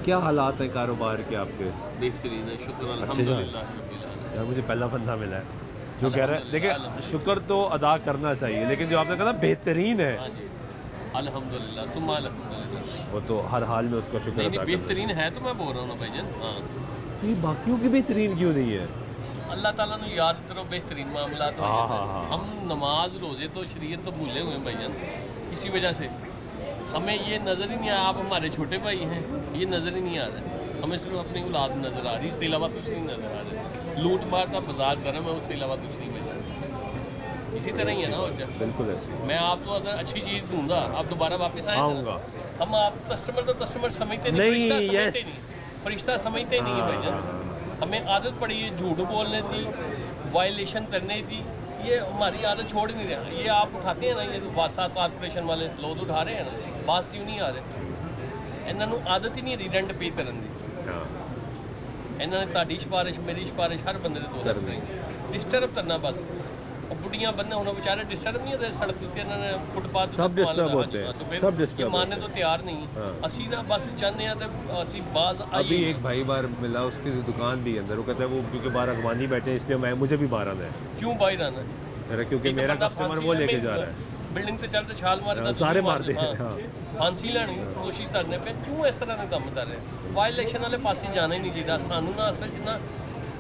क्या हालात हैं कारोबार के आपके? बेहतरीन है, शुक्र अच्छे जो हैं? अल्हम्दुलिल्लाह। यार मुझे पहला बंदा मिला है जो कह रहा है, देखिए शुक्र तो अदा करना चाहिए, लेकिन जो आपने कहा ना बेहतरीन है, हाँ जी, अल्हम्दुलिल्लाह सुम्मा अल्हम्दुलिल्लाह। वो तो हर हाल में उसका शुक्र नहीं अदा नहीं करना बेहतरीन है तो मैं बोल रहा हूँ ना भाईजान। हाँ, चाहिए। ये बाकियों की बेहतरीन क्यों नहीं है? अल्लाह ताला ने याद करो बेहतरीन मामला तो हाँ, हाँ, हाँ। हम नमाज रोज़े तो शरीयत तो भूले हुए हैं भाईजान, इसी वजह से हमें ये नज़र ही नहीं आया। आप हमारे छोटे भाई हैं, ये नज़र ही नहीं आ रहा है हमें, सिर्फ अपनी औलाद नज़र आ रही, इसके अलावा कुछ नहीं नज़र आ रहा। लूट मार का बाजार गर्म है, उसके अलावा कुछ नहीं मिल रहा। इसी तरह ही है ना। और क्या, बिल्कुल ऐसे। मैं आपको अगर अच्छी चीज़ दूंगा आप दोबारा वापस आऊँगा। आएंगे। हम आप कस्टमर तो कस्टमर समझते नहीं, नहीं, फरिश्ता समझते yes। नहीं, फरिश्ता समझते नहीं है भाईजान। हमें आदत पड़ी है झूठ बोलने की, वायलेशन करने की, ये हमारी आदत छोड़ नहीं रहा। ये आप उठाते हैं ना, ये वास्ता कॉर्पोरेशन वाले लोग उठा रहे हैं ना, बास क्यों नहीं आ रहे? इन्होंने आदत ही नहीं है रेंट पे करने की। हाँ, इन्होंने ताड़ी सिफारिश मेरी सिफारिश हर बंदे ने दो दस डिस्टर्ब करना बस। और बुढ़ियाँ बंदे होना बेचारे डिस्टर्ब नहीं होते सड़क के, इन्होंने फुटपाथ सब disturb होते हैं, सब disturb मानने होते तो तैयार नहीं हाँ। असी ना बस चाहते हैं तो असी बाज अभी आई एक भाई बार मिला, उसकी दुकान भी अंदर, वो कहता है वो क्योंकि बाहर अगवानी बैठे हैं इसलिए मुझे भी बाहर आना है क्यों बाहर आना है? मेरा, क्योंकि एक मेरा बंदा कस्टमर फांसी वो लेने लेके में जा रहा है। बिल्डिंग पे चलते छाल मारे हाँ, सारे मारते हैं, हाँ। फांसी लेने की कोशिश करने पे क्यों इस तरह के काम कर रहे हैं? वायलेशन वाले पासे जाना ही नहीं चाहिए। सानू ना असल च ना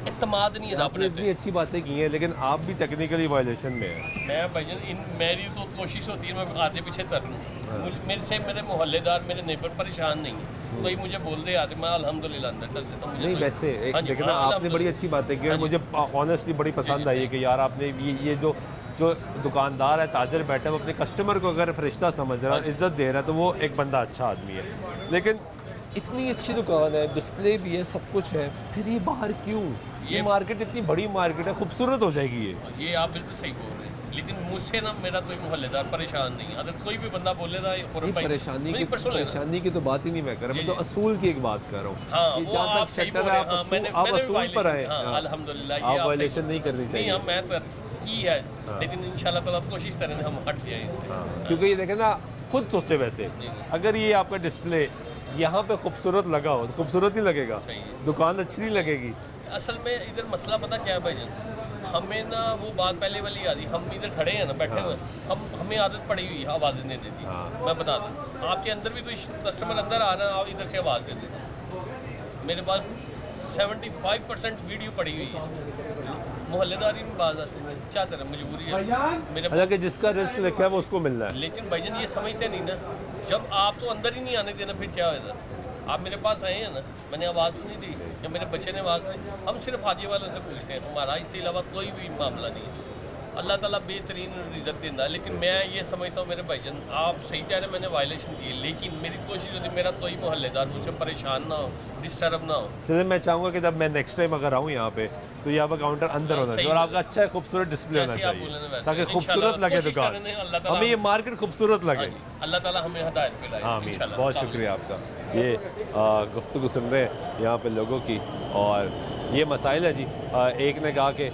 इत्मीद नहीं है आपने अपने इतनी अच्छी बातें की हैं लेकिन आप भी टेक्निकली वायलेशन में हैं। मैं भाईजान मेरी तो कोशिश होती है मैं आगे पीछे कर लूँ मेरे से मेरे मोहल्लेदार मेरे नेबर परेशान नहीं है कोई मुझे बोल दे आते मैं अल्हम्दुलिल्लाह अंदर कर देता हूँ नहीं वैसे हाँ जी, लेकिन हाँ, आपने अल्हम्दुलिल्लाह। बड़ी अच्छी बातें की और हाँ जी। मुझे ऑनेस्टली बड़ी पसंद आई है कि यार आपने ये जो दुकानदार है ताजर बैठा है वो अपने कस्टमर को अगर फरिश्ता समझ रहा है इज्जत दे रहा है तो वो एक बंदा अच्छा आदमी है। लेकिन इतनी अच्छी दुकान है डिस्प्ले भी है सब कुछ है फिर ये बाहर क्यों? ये मार्केट इतनी बड़ी मार्केट है खूबसूरत हो जाएगी ये आप बिल्कुल सही बोल रहे हैं लेकिन मुझसे ना मेरा कोई मोहल्लेदार परेशान नहीं अगर कोई भी बंदा बोलेगा और भाई परेशानी की तो बात ही नहीं मैं कर रहा मैं तो असूल की एक बात कर रहा हूँ। हाँ, कि वो जहाँ आप तक सही सेक्टर बोल है रहे हैं, हाँ, मैंने आप असूल भी पर आए violation- हाँ, हाँ। अल्हम्दुलिल्लाह ये आप आप वायलेशन सही नहीं करनी नहीं चाहिए। हम मैं तो की है लेकिन इंशाल्लाह ताला कोशिश करें हम हट जाएं इससे क्योंकि ये देखें ना खुद सोचते वैसे अगर ये आपका डिस्प्ले यहाँ पे खूबसूरत लगा हो तो खूबसूरत ही लगेगा सही है। दुकान अच्छी नहीं लगेगी। असल में इधर मसला पता क्या है भाईजान हमें ना वो बात पहले वाली आती हम इधर खड़े हैं ना बैठे हुए हैं हमें आदत पड़ी हुई है आवाज़ देने देती मैं बता दूँ आपके अंदर भी कोई कस्टमर अंदर आ रहा है आप इधर से आवाज़ दे देते मेरे पास 75% वीडियो पड़ी हुई है मोहल्लेदारी में बाज आते हैं क्या करें मजबूरी है मेरे हालांकि जिसका रिस्क लिखा है वो उसको मिलना है। लेकिन भाईजान ये समझते नहीं ना जब आप तो अंदर ही नहीं आने देना फिर क्या होगा आप मेरे पास आए हैं ना मैंने आवाज़ नहीं दी या मेरे बच्चे ने आवाज़ दी हम सिर्फ हाजी वालों से पूछते हैं हमारा इसके अलावा कोई भी मामला नहीं है अल्लाह ताला बेहतरीन रिजल्ट देता है लेकिन मैं ये समझता हूँ मेरे भाईजान आप सही कह रहे मैंने वायलेशन की लेकिन मेरी कोशिश होती है मेरा कोई मोहल्लेदार मुझसे परेशान ना हो डिस्टर्ब ना हो। चलिए मैं चाहूँगा कि जब मैं नेक्स्ट टाइम अगर आऊँ यहाँ पे तो यहाँ पर काउंटर अंदर होना चाहिए और आपका अच्छा खूबसूरत डिस्प्ले होना जैसे आप बोले ना चाहिए वैसे। ताकि खूबसूरत लगे कोशिश दुकान करें, अल्लाह ताला हमें ये मार्केट खूबसूरत लगे। अल्लाह ताला हमें हदायत मिलाए आमीन इंशाल्लाह। बहुत शुक्रिया आपका। ये गुफ्तगू सुन रहे हैं यहाँ पे लोगों की और ये मसाइल है जी। एक ने कहा कि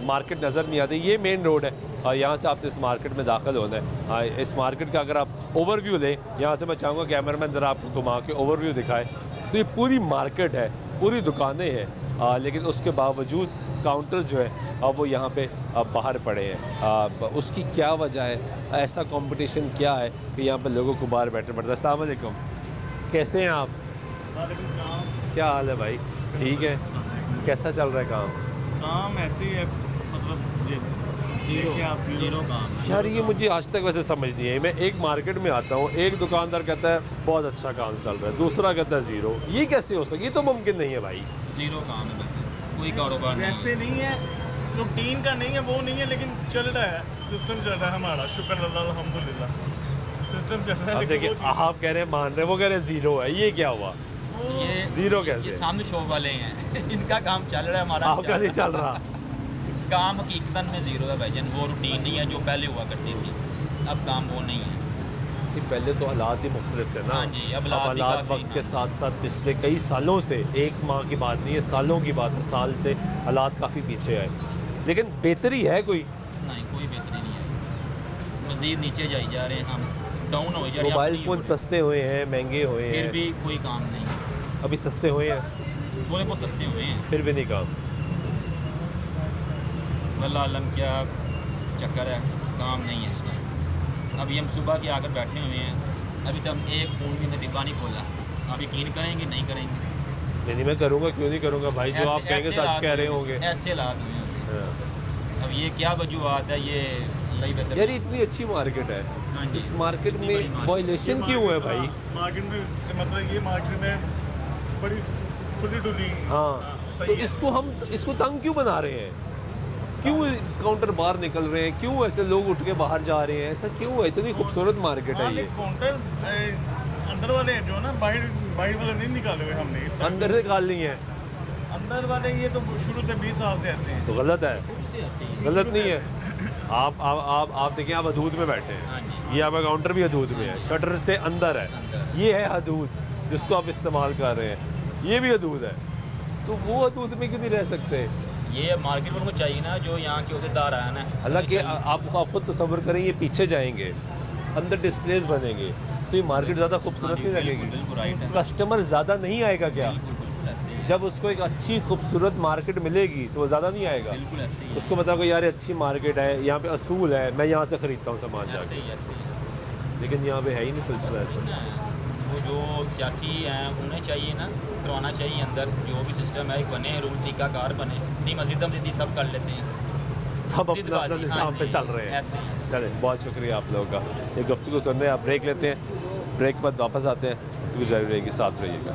मार्केट नज़र नहीं आती ये मेन रोड है यहाँ से आपने इस मार्केट में दाखिल होना है। इस मार्केट का अगर आप ओवरव्यू लें यहाँ से मैं चाहूँगा कैमरामैन ज़रा आपको घुमा के ओवरव्यू दिखाए तो ये पूरी मार्केट है पूरी दुकानें हैं लेकिन उसके बावजूद काउंटर जो है वो यहाँ पे बाहर पड़े हैं। उसकी क्या वजह है ऐसा कंपटीशन क्या है कि यहाँ पर लोगों को बाहर बैठना पड़ता है। अस्सलाम वालेकुम कैसे हैं आप? क्या हाल है भाई? ठीक है कैसा चल रहा है काम ऐसे ही है मतलब जीरो काम यार ये मुझे आज तक वैसे समझ नहीं है। मैं एक मार्केट में आता हूँ एक दुकानदार कहता है बहुत अच्छा काम चल रहा है दूसरा कहता है ज़ीरो। ये कैसे हो सके? ये तो मुमकिन नहीं है भाई। जीरो काम है कोई कारोबार वैसे नहीं है रूटीन का नहीं है वो नहीं है लेकिन चल रहा है सिस्टम चल रहा है हमारा शुक्र अल्लाह अल्हम्दुलिल्लाह सिस्टम चल रहा है। अब देखिए आप कह रहे हैं मान रहे वो कह रहे हैं ज़ीरो है ये क्या हुआ? ये ज़ीरो कैसे? ये सामने शॉप वाले हैं इनका काम चल रहा है हमारा आपका नहीं चल रहा। काम हकीकतन में ज़ीरो है भाईजान वो रूटीन नहीं है जो पहले हुआ करती थी अब काम वो नहीं है। कि पहले तो हालात ही मुख्तलिफ थे ना। हाँ जी, अब हालात काफ़ी वक्त के साथ साथ पिछले कई सालों से एक माह की बात नहीं है सालों की बात है साल से हालात काफ़ी पीछे आए लेकिन बेहतरी है कोई नहीं कोई बेहतरी नहीं है मज़ीद नीचे जाई जा रहे हैं हम डाउन हो जा रहे हैं मोबाइल अपनी फ़ोन सस्ते हुए हैं महंगे हुए फिर हैं भी कोई काम नहीं है अभी सस्ते हुए हैं थोड़े बहुत सस्ते हुए हैं फिर भी नहीं काम। वल्लाह आलम क्या चक्कर है काम नहीं है इसका। अभी हम सुबह के आकर बैठे हुए हैं अभी तो हम एक फ़ोन भी डिब्बा नहीं खोला आप यकीन करेंगे नहीं करेंगे नहीं मैं करूँगा क्यों नहीं करूँगा भाई जो आप कहेंगे सच कह रहे होंगे। ऐसे हालात हुए हैं हाँ। अब ये क्या वजूहत है ये अल्लाह ही बेहतर यार इतनी अच्छी मार्केट है हाँ जी। इस मार्केट इतनी में बड़ी मार्केट। वायलेशन क्यों है भाई? मार्केट में मतलब ये मार्केट में बड़ी खुली डुली हाँ तो इसको तंग क्यों बना रहे हैं? क्यों काउंटर बाहर निकल रहे हैं? क्यों ऐसे लोग उठ के बाहर जा रहे हैं? ऐसा क्यों है? इतनी खूबसूरत मार्केट है ये। काउंटर अंदर वाले जो ना बाहर वाले नहीं निकाले हुए हमने अंदर से निकाल ली है अंदर वाले ये तो शुरू से 20 साल से ऐसे हैं तो गलत है शुरू से ऐसे ही गलत नहीं है। आप देखिए आप हदूद में बैठे हाँ हैं जी। ये आपका काउंटर भी हदूद में है शटर से अंदर है ये है हदूद जिसको आप इस्तेमाल कर रहे हैं ये भी हदूद है तो वो हदूद में क्यों नहीं रह सकते? ये मार्केट में उनको चाहिए ना जो यहाँ के अहदेदार आए ना हालांकि आप खुद तस्वर करें ये पीछे जाएंगे अंदर डिस्प्लेस बनेंगे तो ये मार्केट ज़्यादा खूबसूरत नहीं लगेगी। बिल्कुल राइट है कस्टमर ज़्यादा नहीं आएगा क्या? बिल्कुल ऐसे ही है जब उसको एक अच्छी खूबसूरत मार्केट मिलेगी तो वो ज़्यादा नहीं आएगा। बिल्कुल ऐसे ही है उसको बताओ यार ये अच्छी मार्केट है यहाँ पे असूल है मैं यहाँ से ख़रीदता हूँ सामान ऐसे जाके ही ऐसे ही लेकिन यहाँ पे है ही नहीं सिलसिला ऐसा। तो जो सियासी हैं उन्हें चाहिए ना करवाना चाहिए अंदर जो भी सिस्टम है बने रूल तरीकाकार बने नहीं मस्जिद मस्जिद सब कर लेते हैं सब अपने जिद्दबाजी, अपने निज़ाम हाँ पे जी, चल रहे हैं। ऐसे ही। चले, बहुत शुक्रिया आप लोगों का। ये गुफ्तगू सुन रहे हैं, आप ब्रेक लेते हैं, ब्रेक बाद वापस आते हैं, गुफ्तगू जारी रहेगी, साथ रहिएगा।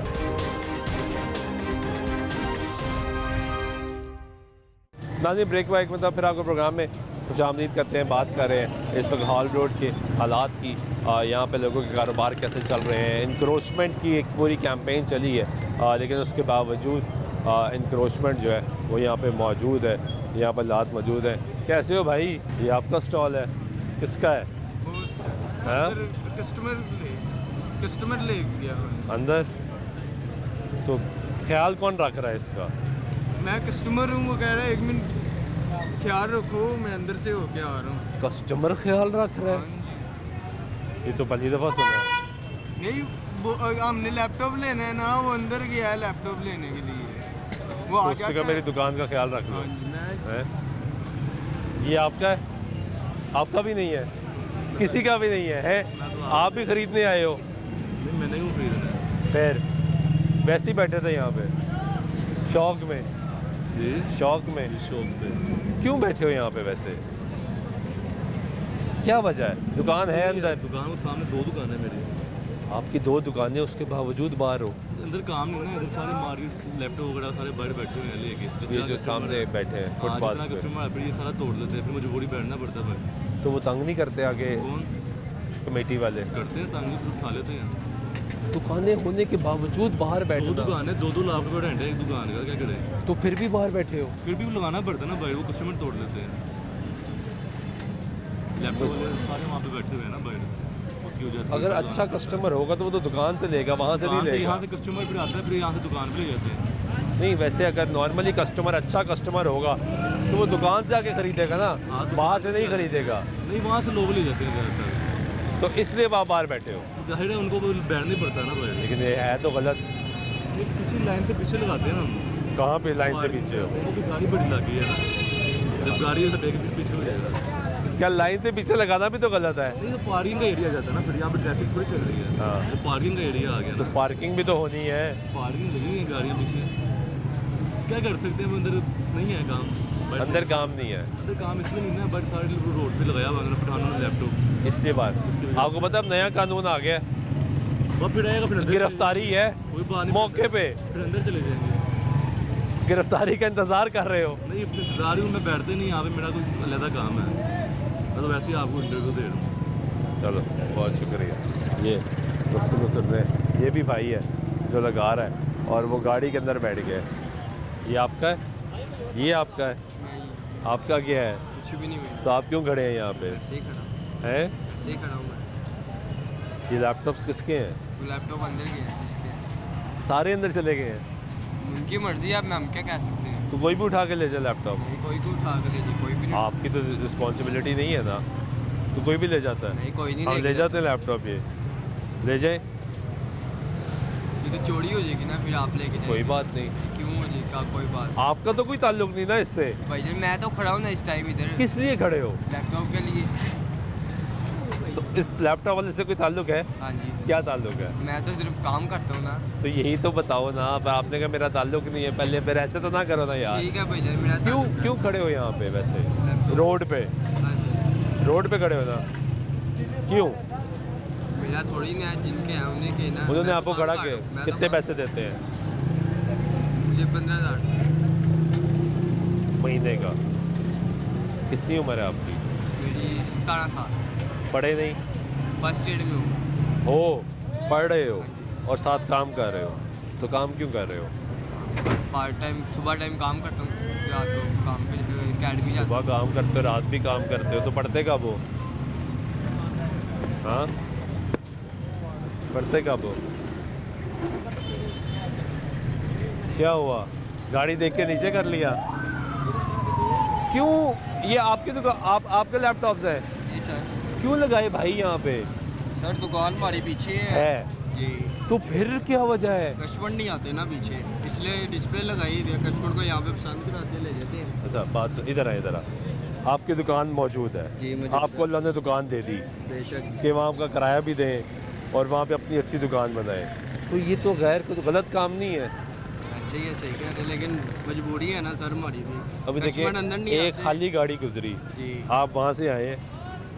नाज़रीन ब्रेक हुआ एक मतलब फिर आपको प्रोग्राम में खुशामदीद करते हैं, बात कर रहे हैं इस वक्त हॉल रोड के हालात की, यहाँ पे लोगों के कारोबार कैसे चल रहे हैं। इंक्रोचमेंट की एक पूरी कैंपेन चली है, लेकिन उसके बावजूद इंक्रोचमेंट जो है वो यहाँ पे मौजूद है, यहाँ पर हालात मौजूद हैं। कैसे हो भाई? ये आपका स्टॉल है, किसका है? कस्टमर ले गया अंदर तो ख्याल कौन रख रहा है इसका? मैं कस्टमर हूँ, वो कह रहा है 1 मिनट ख्याल रखो, मैं अंदर से होके आ रहा हूँ। कस्टमर ख्याल रख रहा है? ये तो पहली दफ़ा सुना है। नहीं वो हमने लैपटॉप लेना है ना, वो अंदर गया है लैपटॉप लेने के लिए, वो आ उसने कहा मेरी दुकान का ख्याल रख लो। हैं? ये आपका है? आपका भी नहीं है? किसी का भी नहीं है? आप भी खरीदने आए हो? मैंने क्यों खरीदना है? फिर वैसे ही बैठे थे यहाँ पे शौक में? जी शौक में? शॉप पे क्यों बैठे हो यहाँ पे वैसे? क्या वजह है? दुकान है अंदर? दुकान के सामने 2 दुकानें हैं मेरी। आपकी 2 दुकानें, उसके बावजूद बाहर हो? अंदर काम नहीं ना, इधर सारे मार्केट लैपटॉप वगैरह सारे बाहर बैठे हुए हैं लेके। ये जो सामने बैठे हैं फुटपाथ पे, कस्टमर फिर ये सारा तोड़ लेते हैं, फिर मजबूरी बैठना पड़ता है। तो वो तंग नहीं करते आगे कौन कमेटी वाले? करते हैं तंग, फिर उठा लेते हैं। दुकानें होने के बावजूद बाहर 2 बैठे दुकान है, 2-2 लाख रुपये रेंट है एक दुकान का, क्या करें? तो फिर भी बाहर बैठे हो? फिर भी लगाना पड़ता है ना भाई, वो कस्टमर तोड़ लेते हैं। लैपटॉप वाले सारे वहाँ पे बैठे हुए हैं ना भाई, उसकी वजह से। अगर अच्छा कस्टमर होगा तो वो तो दुकान से लेगा, वहाँ से नहीं लेगा। यहाँ से कस्टमर फिर आता है, फिर यहाँ से दुकान पे ले जाते हैं। नहीं, वैसे अगर नॉर्मली कस्टमर अच्छा कस्टमर होगा तो वो दुकान से आके खरीदेगा ना, बाहर से नहीं खरीदेगा। नहीं, वहाँ से लोग ले जाते हैं ज़्यादातर, तो इसलिए आप बाहर बैठे हो। जाहिर है उनको बैठना ही पड़ता है ना भाई। लेकिन ये है तो गलत। ये पीछे लाइन से पीछे लगाते हैं ना हम। कहाँ पे लाइन से पीछे हो? वो भी गाड़ी बड़ी लगी है ना, जब गाड़ी हटे के पीछे हो जाएगा। क्या लाइन से पीछे लगाना भी तो गलत है? नहीं, तो पार्किंग का एरिया जाता है ना, फिर यहाँ पे ट्रैफिक थोड़ी चल रही है। हाँ। तो पार्किंग का एरिया आ गया तो ना, पार्किंग भी तो होनी है। पार्किंग लगी है गाड़ियाँ पीछे, क्या कर सकते हैं? अंदर नहीं है काम, अंदर काम नहीं है, अंदर काम इसलिए नहीं है, बट सारे रोड पे लगाया हुआ है पठानों ने लैपटॉप, इसलिए बात। आपको पता अब नया कानून आ गया, वह फिर आएगा, फिर अंदर गिरफ्तारी है कोई बात नहीं, मौके पे। फिर अंदर चले जाएंगे। गिरफ्तारी का इंतजार कर रहे हो? नहीं, अपने इंतजार हूँ, मैं बैठते नहीं यहाँ पे, मेरा कोई अलग काम है, मैं तो वैसे ही आपको इंटरव्यू दे रहा हूँ। चलो, बहुत शुक्रिया। ये गुफ्तगू सुन रहे हैं, ये भी भाई है जो लगा रहा है और वो गाड़ी के अंदर बैठ गया है। ये आपका है? ये आपका है? आपका क्या है? कुछ भी नहीं हुई, तो आप क्यों खड़े हैं यहाँ पे? ऐसे ही खड़ा हैं? ऐसे ही खड़ा हूँ मैं। ये लैपटॉप्स किसके हैं? वो लैपटॉप अंदर गया है इसके, सारे अंदर चले गए हैं? उनकी मर्जी है, अब हम क्या कह सकते हैं? तो कोई भी उठा के ले जाए लैपटॉप? कोई को उठा के ले जी, कोई भी नहीं। आपकी तो रिस्पॉन्सिबिलिटी नहीं है ना, तो कोई भी ले जाता है? नहीं, कोई नहीं हम ले जाते हैं लैपटॉप, ये ले जाए, ये तो चोरी हो जाएगी ना, फिर आप लेके जाएंगे। कोई बात नहीं। क्यों हो जाएगा? कोई बात आपका तो कोई ताल्लुक नहीं ना इससे। भाई जी, मैं तो खड़ा हूँ ना इस टाइम इधर, किस लिए खड़े हो? लैपटॉप के लिए। तो इस लैपटॉप वाले से कोई ताल्लुक है? हाँ जी, क्या ताल्लुक है? मैं तो सिर्फ काम करता हूँ ना। तो यही तो बताओ ना, अब आपने कहा मेरा ताल्लुक नहीं है पहले, फिर ऐसे तो ना करो ना यार। ठीक है भाई जी, मेरा क्यों क्यों खड़े हो यहाँ पे वैसे लैपटॉप। रोड पे? हाँ जी, रोड पे खड़े हो ना, क्यों? मेरा थोड़ी ना है, जिनके हैं उन्हीं के ना। उन्होंने मैं आपको तो खड़ा काम के कर- मैं तो कितने काम- पैसे देते हैं मुझे 15,000 महीने का? कितनी उम्र है आपकी? मेरी 17 साल, पढ़े नहीं फर्स्ट एड में हूँ। हो? पढ़ रहे हो और साथ काम कर रहे हो, तो काम क्यों कर रहे हो? पार्ट टाइम सुबह टाइम काम करता हूँ, रात को काम पे अकेडमी जाता सुबह काम करते हो, रात भी काम करते हो, तो पढ़ते कब हो? हाँ, पढ़ते कब हो? क्या हुआ? गाड़ी देख के नीचे कर लिया? क्यों? ये आपकी दुकान, आपके लैपटॉप्स हैं? जी सर। क्यों लगाए भाई यहाँ पे? सर दुकान हमारी पीछे है जी, तो फिर क्या वजह है? कस्टमर नहीं आते ना पीछे, इसलिए डिस्प्ले लगाई है, कस्टमर को यहाँ पे पसंद कराते ले जाते हैं। अच्छा, बात तो इधर है, इधर आ। आपकी दुकान मौजूद है जी, मौजूद आपको अल्लाह ने दुकान दे दी बेशक। कि वहाँ आपका किराया भी दें, और वहाँ पे अपनी अच्छी दुकान बनाएं। तो ये तो गैर कोई गलत काम नहीं है। ऐसे ही है, सही कह रहे हैं, लेकिन मजबूरी है ना सर हमारी भी। अभी देखिए कस्टमर अंदर नहीं एक आते। खाली गाड़ी गुजरी, जी आप वहाँ से आए हैं,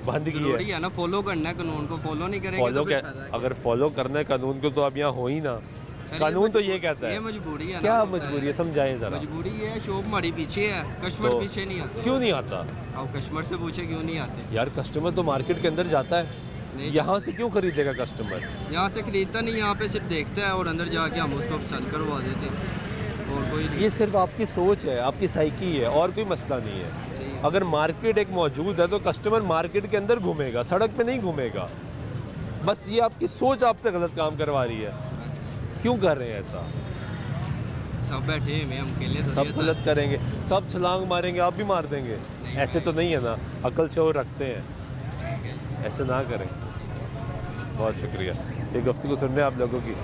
बंद की जरूरी है। है ना, फॉलो करना है कानून को, फॉलो नहीं करेंगे फॉलो तो फिर क्या, फायदा है। अगर फॉलो करना है कानून को तो अब यहाँ हो ही ना। सर, कानून तो ये कहता ये है। मजबूरी है ना, क्या होता मजबूरी है, समझाएं ज़रा। मजबूरी है, शॉप हमारी पीछे है, कस्टमर तो पीछे नहीं आते। क्यों नहीं आता अब कस्टमर से पूछे क्यों नहीं आते। यार? कस्टमर तो मार्केट के अंदर जाता है, नहीं यहाँ से क्यों खरीदेगा कस्टमर? यहाँ से खरीदता नहीं, यहाँ पे सिर्फ देखता है और अंदर जाके हम उसको पसंद करवा देते हैं और कोई नहीं। ये सिर्फ आपकी सोच है, आपकी साइकी है, और कोई मसला नहीं है। सही है। अगर मार्केट एक मौजूद है तो कस्टमर मार्केट के अंदर घूमेगा, सड़क पे नहीं घूमेगा। बस ये आपकी सोच आपसे गलत काम करवा रही है। क्यों कर रहे हैं ऐसा? सब बैठे हैं, हम अकेले तो सब नहीं है गलत करेंगे, सब छलांग मारेंगे, आप भी मार देंगे। ऐसे तो नहीं है ना, अकल शोर रखते हैं, ऐसे ना करें। बहुत शुक्रिया ये गुफ्तगू सुनने आप लोगों की।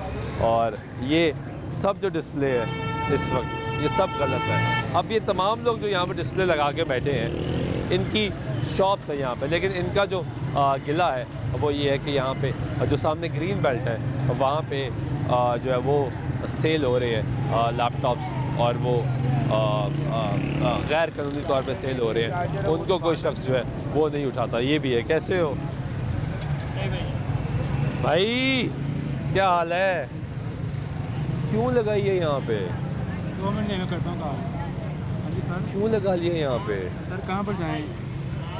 और ये सब जो डिस्प्ले है इस वक्त, ये सब गलत है। अब ये तमाम लोग जो यहाँ पर डिस्प्ले लगा के बैठे हैं, इनकी शॉप्स है यहाँ पे, लेकिन इनका जो गिला है वो ये है कि यहाँ पे जो सामने ग्रीन बेल्ट है वहाँ पे जो है वो सेल हो रहे हैं लैपटॉप्स, और वो गैर कानूनी तौर पे सेल हो रहे हैं। उनको कोई शख्स जो है वो नहीं उठाता। ये भी है। कैसे हो भाई, क्या हाल है? क्यों लगाई है यहाँ पे? 2 मिनट में करता हूँ काम। हाँ जी सर। क्यों लगा लिए यहाँ पे? सर कहाँ पर जाएँ?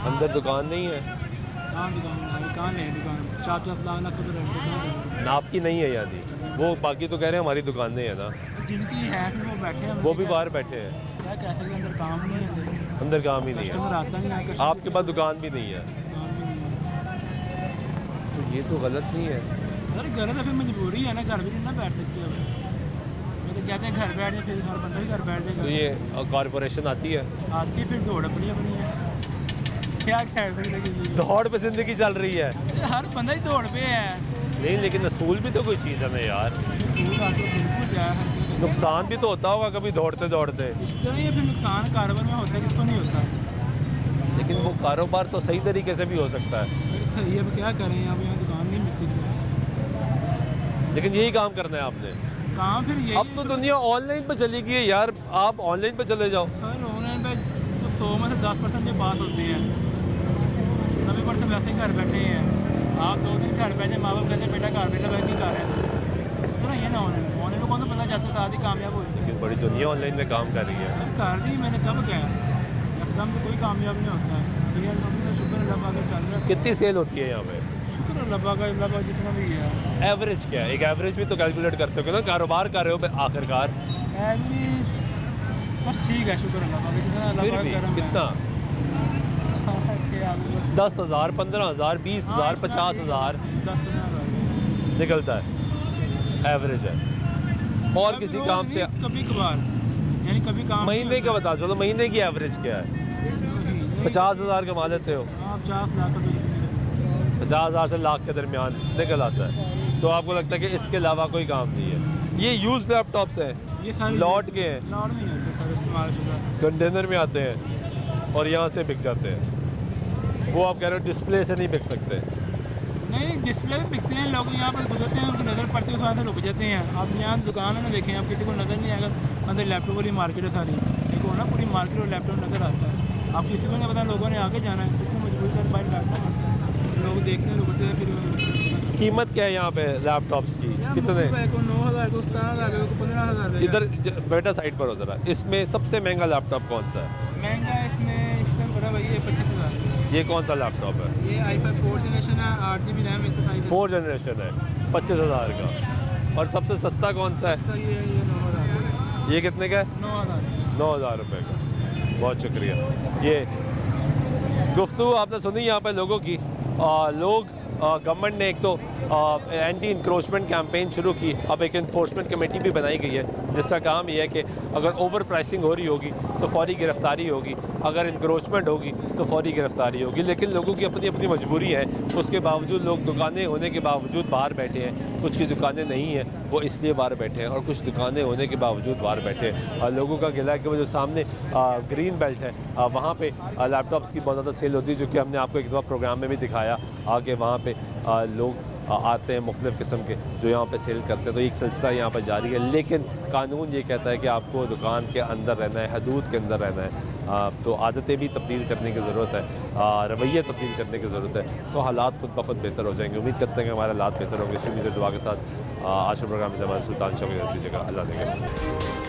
अंदर दुकान नहीं है? कहाँ दुकान है? कहाँ लें दुकान? 4-4 लाख तो रेंट। नाप की नहीं है यानी वो, बाकी तो कह रहे हैं हमारी दुकान नहीं है ना। जिनकी है फिर वो बैठे हैं। वो भी बाहर बैठे हैं। क्या कह सकते हैं, अंदर काम नहीं है। अंदर काम ही नहीं कस्टमर है। आता नहीं है। कस्टमर आपके पास दुकान भी नहीं है, दुकान भी नहीं है। तो ये तो गलत नहीं है। सर गलत है, फिर मजबूरी है ना, घर भी नहीं ना बैठ सकते अब। वो तो कहते हैं घर बैठ जाए, फिर हर बंदा भी घर बैठ तो जाएगा। ये कॉरपोरेशन आती है, आती फिर दौड़ अपनी अपनी है। क्या कह सकते किसी को? दौड़ पे जिंदगी चल रही है। हर बंदा ही दौड़ पे है। नहीं, लेकिन असूल भी तो कोई चीज़ है ना यार। दूर आके बिल्कुल जाए। नुकसान भी तो होता होगा कभी दौड़ते दौड़ते। इस तरह ही फिर नुकसान कारोबार में होता है, किसको नहीं होता। लेकिन वो कारोबार तो सही तरीके से भी हो सकता है। फिर सही है, अब क्या करें, अब यहाँ दुकान नहीं मिलती। लेकिन यही काम करना है आपने। काम फिर यही अब तो दुनिया ऑनलाइन पे चली गई है यार, आप ऑनलाइन पे चले जाओ। सर ऑनलाइन पे तो 100 में से 10% के पास होते हैं, 90% वैसे ही घर बैठे हैं। आप 2 दिन घर बैठे, माँ बाप कहते हैं बेटा घर बैठा, वैसे ही कर रहे हैं। इस तरह ये ना ऑनलाइन में कौन सा पता जाता साथ ही कामयाब हो जाते लेकिन बड़ी दुनिया ऑनलाइन में काम कर रही है। हैं। कर रही मैंने कब क्या एकदम तो कोई कामयाब नहीं होता है। ये शुक्र अल्लाह पाक का चल रहा है। कितनी सेल होती है यहाँ पे? शुक्र अल्लाह पाक का, अल्लाह पाक जितना भी है। एवरेज क्या है? एक एवरेज भी तो कैलकुलेट करते हो ना, कारोबार कर रहे हो आखिरकार। एवरेज बस ठीक है, शुक्र अल्लाह पाक जितना अल्लाह फिर पाक भी करम है। कितना? क्या बस 10,000, 15,000, 20,000, 50,000 10-15 निकलता है, एवरेज है। और किसी काम से कभी कभार, यानी कभी काम महीने का बता चलो, महीने की एवरेज क्या है? 50,000 कमा लेते हो, आप 50 लाख का 50,000 से लाख के दरमियान निकल आता है। तो आपको लगता है कि इसके अलावा कोई काम नहीं है। ये यूज लैपटॉप्स हैं, ये सारे लौट के हैं, लौट नहीं होते सर, इस्तेमाल शुदा। कंटेनर में आते हैं और यहाँ से बिक जाते हैं। वो आप कह रहे हो डिस्प्ले से नहीं बिक सकते। नहीं, डिस्प्ले में बिकते हैं, लोग यहाँ पर गुजरते हैं, उनकी नज़र पड़ती है, वहाँ से रुक जाते हैं। आप यहाँ दुकान है ना, देखें आप, किसी को नज़र नहीं आएगा, अंदर लैपटॉप वाली मार्केट है सारी, एक हो ना पूरी मार्केट और लैपटॉप नज़र आता है। आप किसी को नहीं पता, लोगों ने आगे जाना है, इसलिए मजबूरी से बाहर बैठना पड़ता है। लोग देखते हैं, रुकते हैं, फिर कीमत क्या है यहाँ पे लैपटॉप्स की? कितने? 9,000 को, 17,000 को, 15,000। इधर बेटा साइड पर हो जरा। इसमें सबसे महंगा लैपटॉप कौन सा है? महंगा इसमें इस टाइम पड़ा भाई है 25,000। ये कौन सा लैपटॉप है? ये i5 4 जनरेशन है, 8GB रैम, 128 4 जनरेशन है, 25,000 का। और सबसे सस्ता कौन सा है? ये 9,000। ये कितने का है? 9,000। 9,000 रुपये का। बहुत शुक्रिया। ये गुफ्तगू आपने सुनी यहाँ पे लोगों की। लोग गवर्नमेंट ने एक तो एंटी इंक्रोचमेंट कैंपेन शुरू की, अब एक इन्फोर्समेंट कमेटी भी बनाई गई है जिसका काम ये है कि अगर ओवर प्राइसिंग हो रही होगी तो फौरी गिरफ्तारी होगी, अगर इंक्रोचमेंट होगी तो फौरी गिरफ्तारी होगी। लेकिन लोगों की अपनी अपनी मजबूरी है, उसके बावजूद लोग दुकानें होने के बावजूद बाहर बैठे हैं। कुछ की दुकानें नहीं हैं, वो इसलिए बाहर बैठे हैं, और कुछ दुकानें होने के बावजूद बाहर बैठे हैं। लोगों का गिला है कि वो जो सामने ग्रीन बेल्ट है वहाँ पे लैपटॉप्स की बहुत ज़्यादा सेल होती है, जो कि हमने आपको एक दफ़ा प्रोग्राम में भी दिखाया। आगे वहाँ पे लोग आते हैं मुख्तलिफ़ किस्म के जो यहाँ पे सेल करते हैं, तो एक सिलसिला यहाँ पर जारी है। लेकिन कानून ये कहता है कि आपको दुकान के अंदर रहना है, हदूद के अंदर रहना है। तो आदतें भी तब्दील करने की ज़रूरत है, रवैये तब्दील करने की ज़रूरत है, तो हालात खुद ब खुद बेहतर हो जाएंगे। उम्मीद करते हैं कि हमारे हालात बेहतर होंगे। इसी उम्मीद दुआ के साथ आज के प्रोग्राम में हमारे सुल्तान शौकत दीजिएगा। अल्लाह देगा।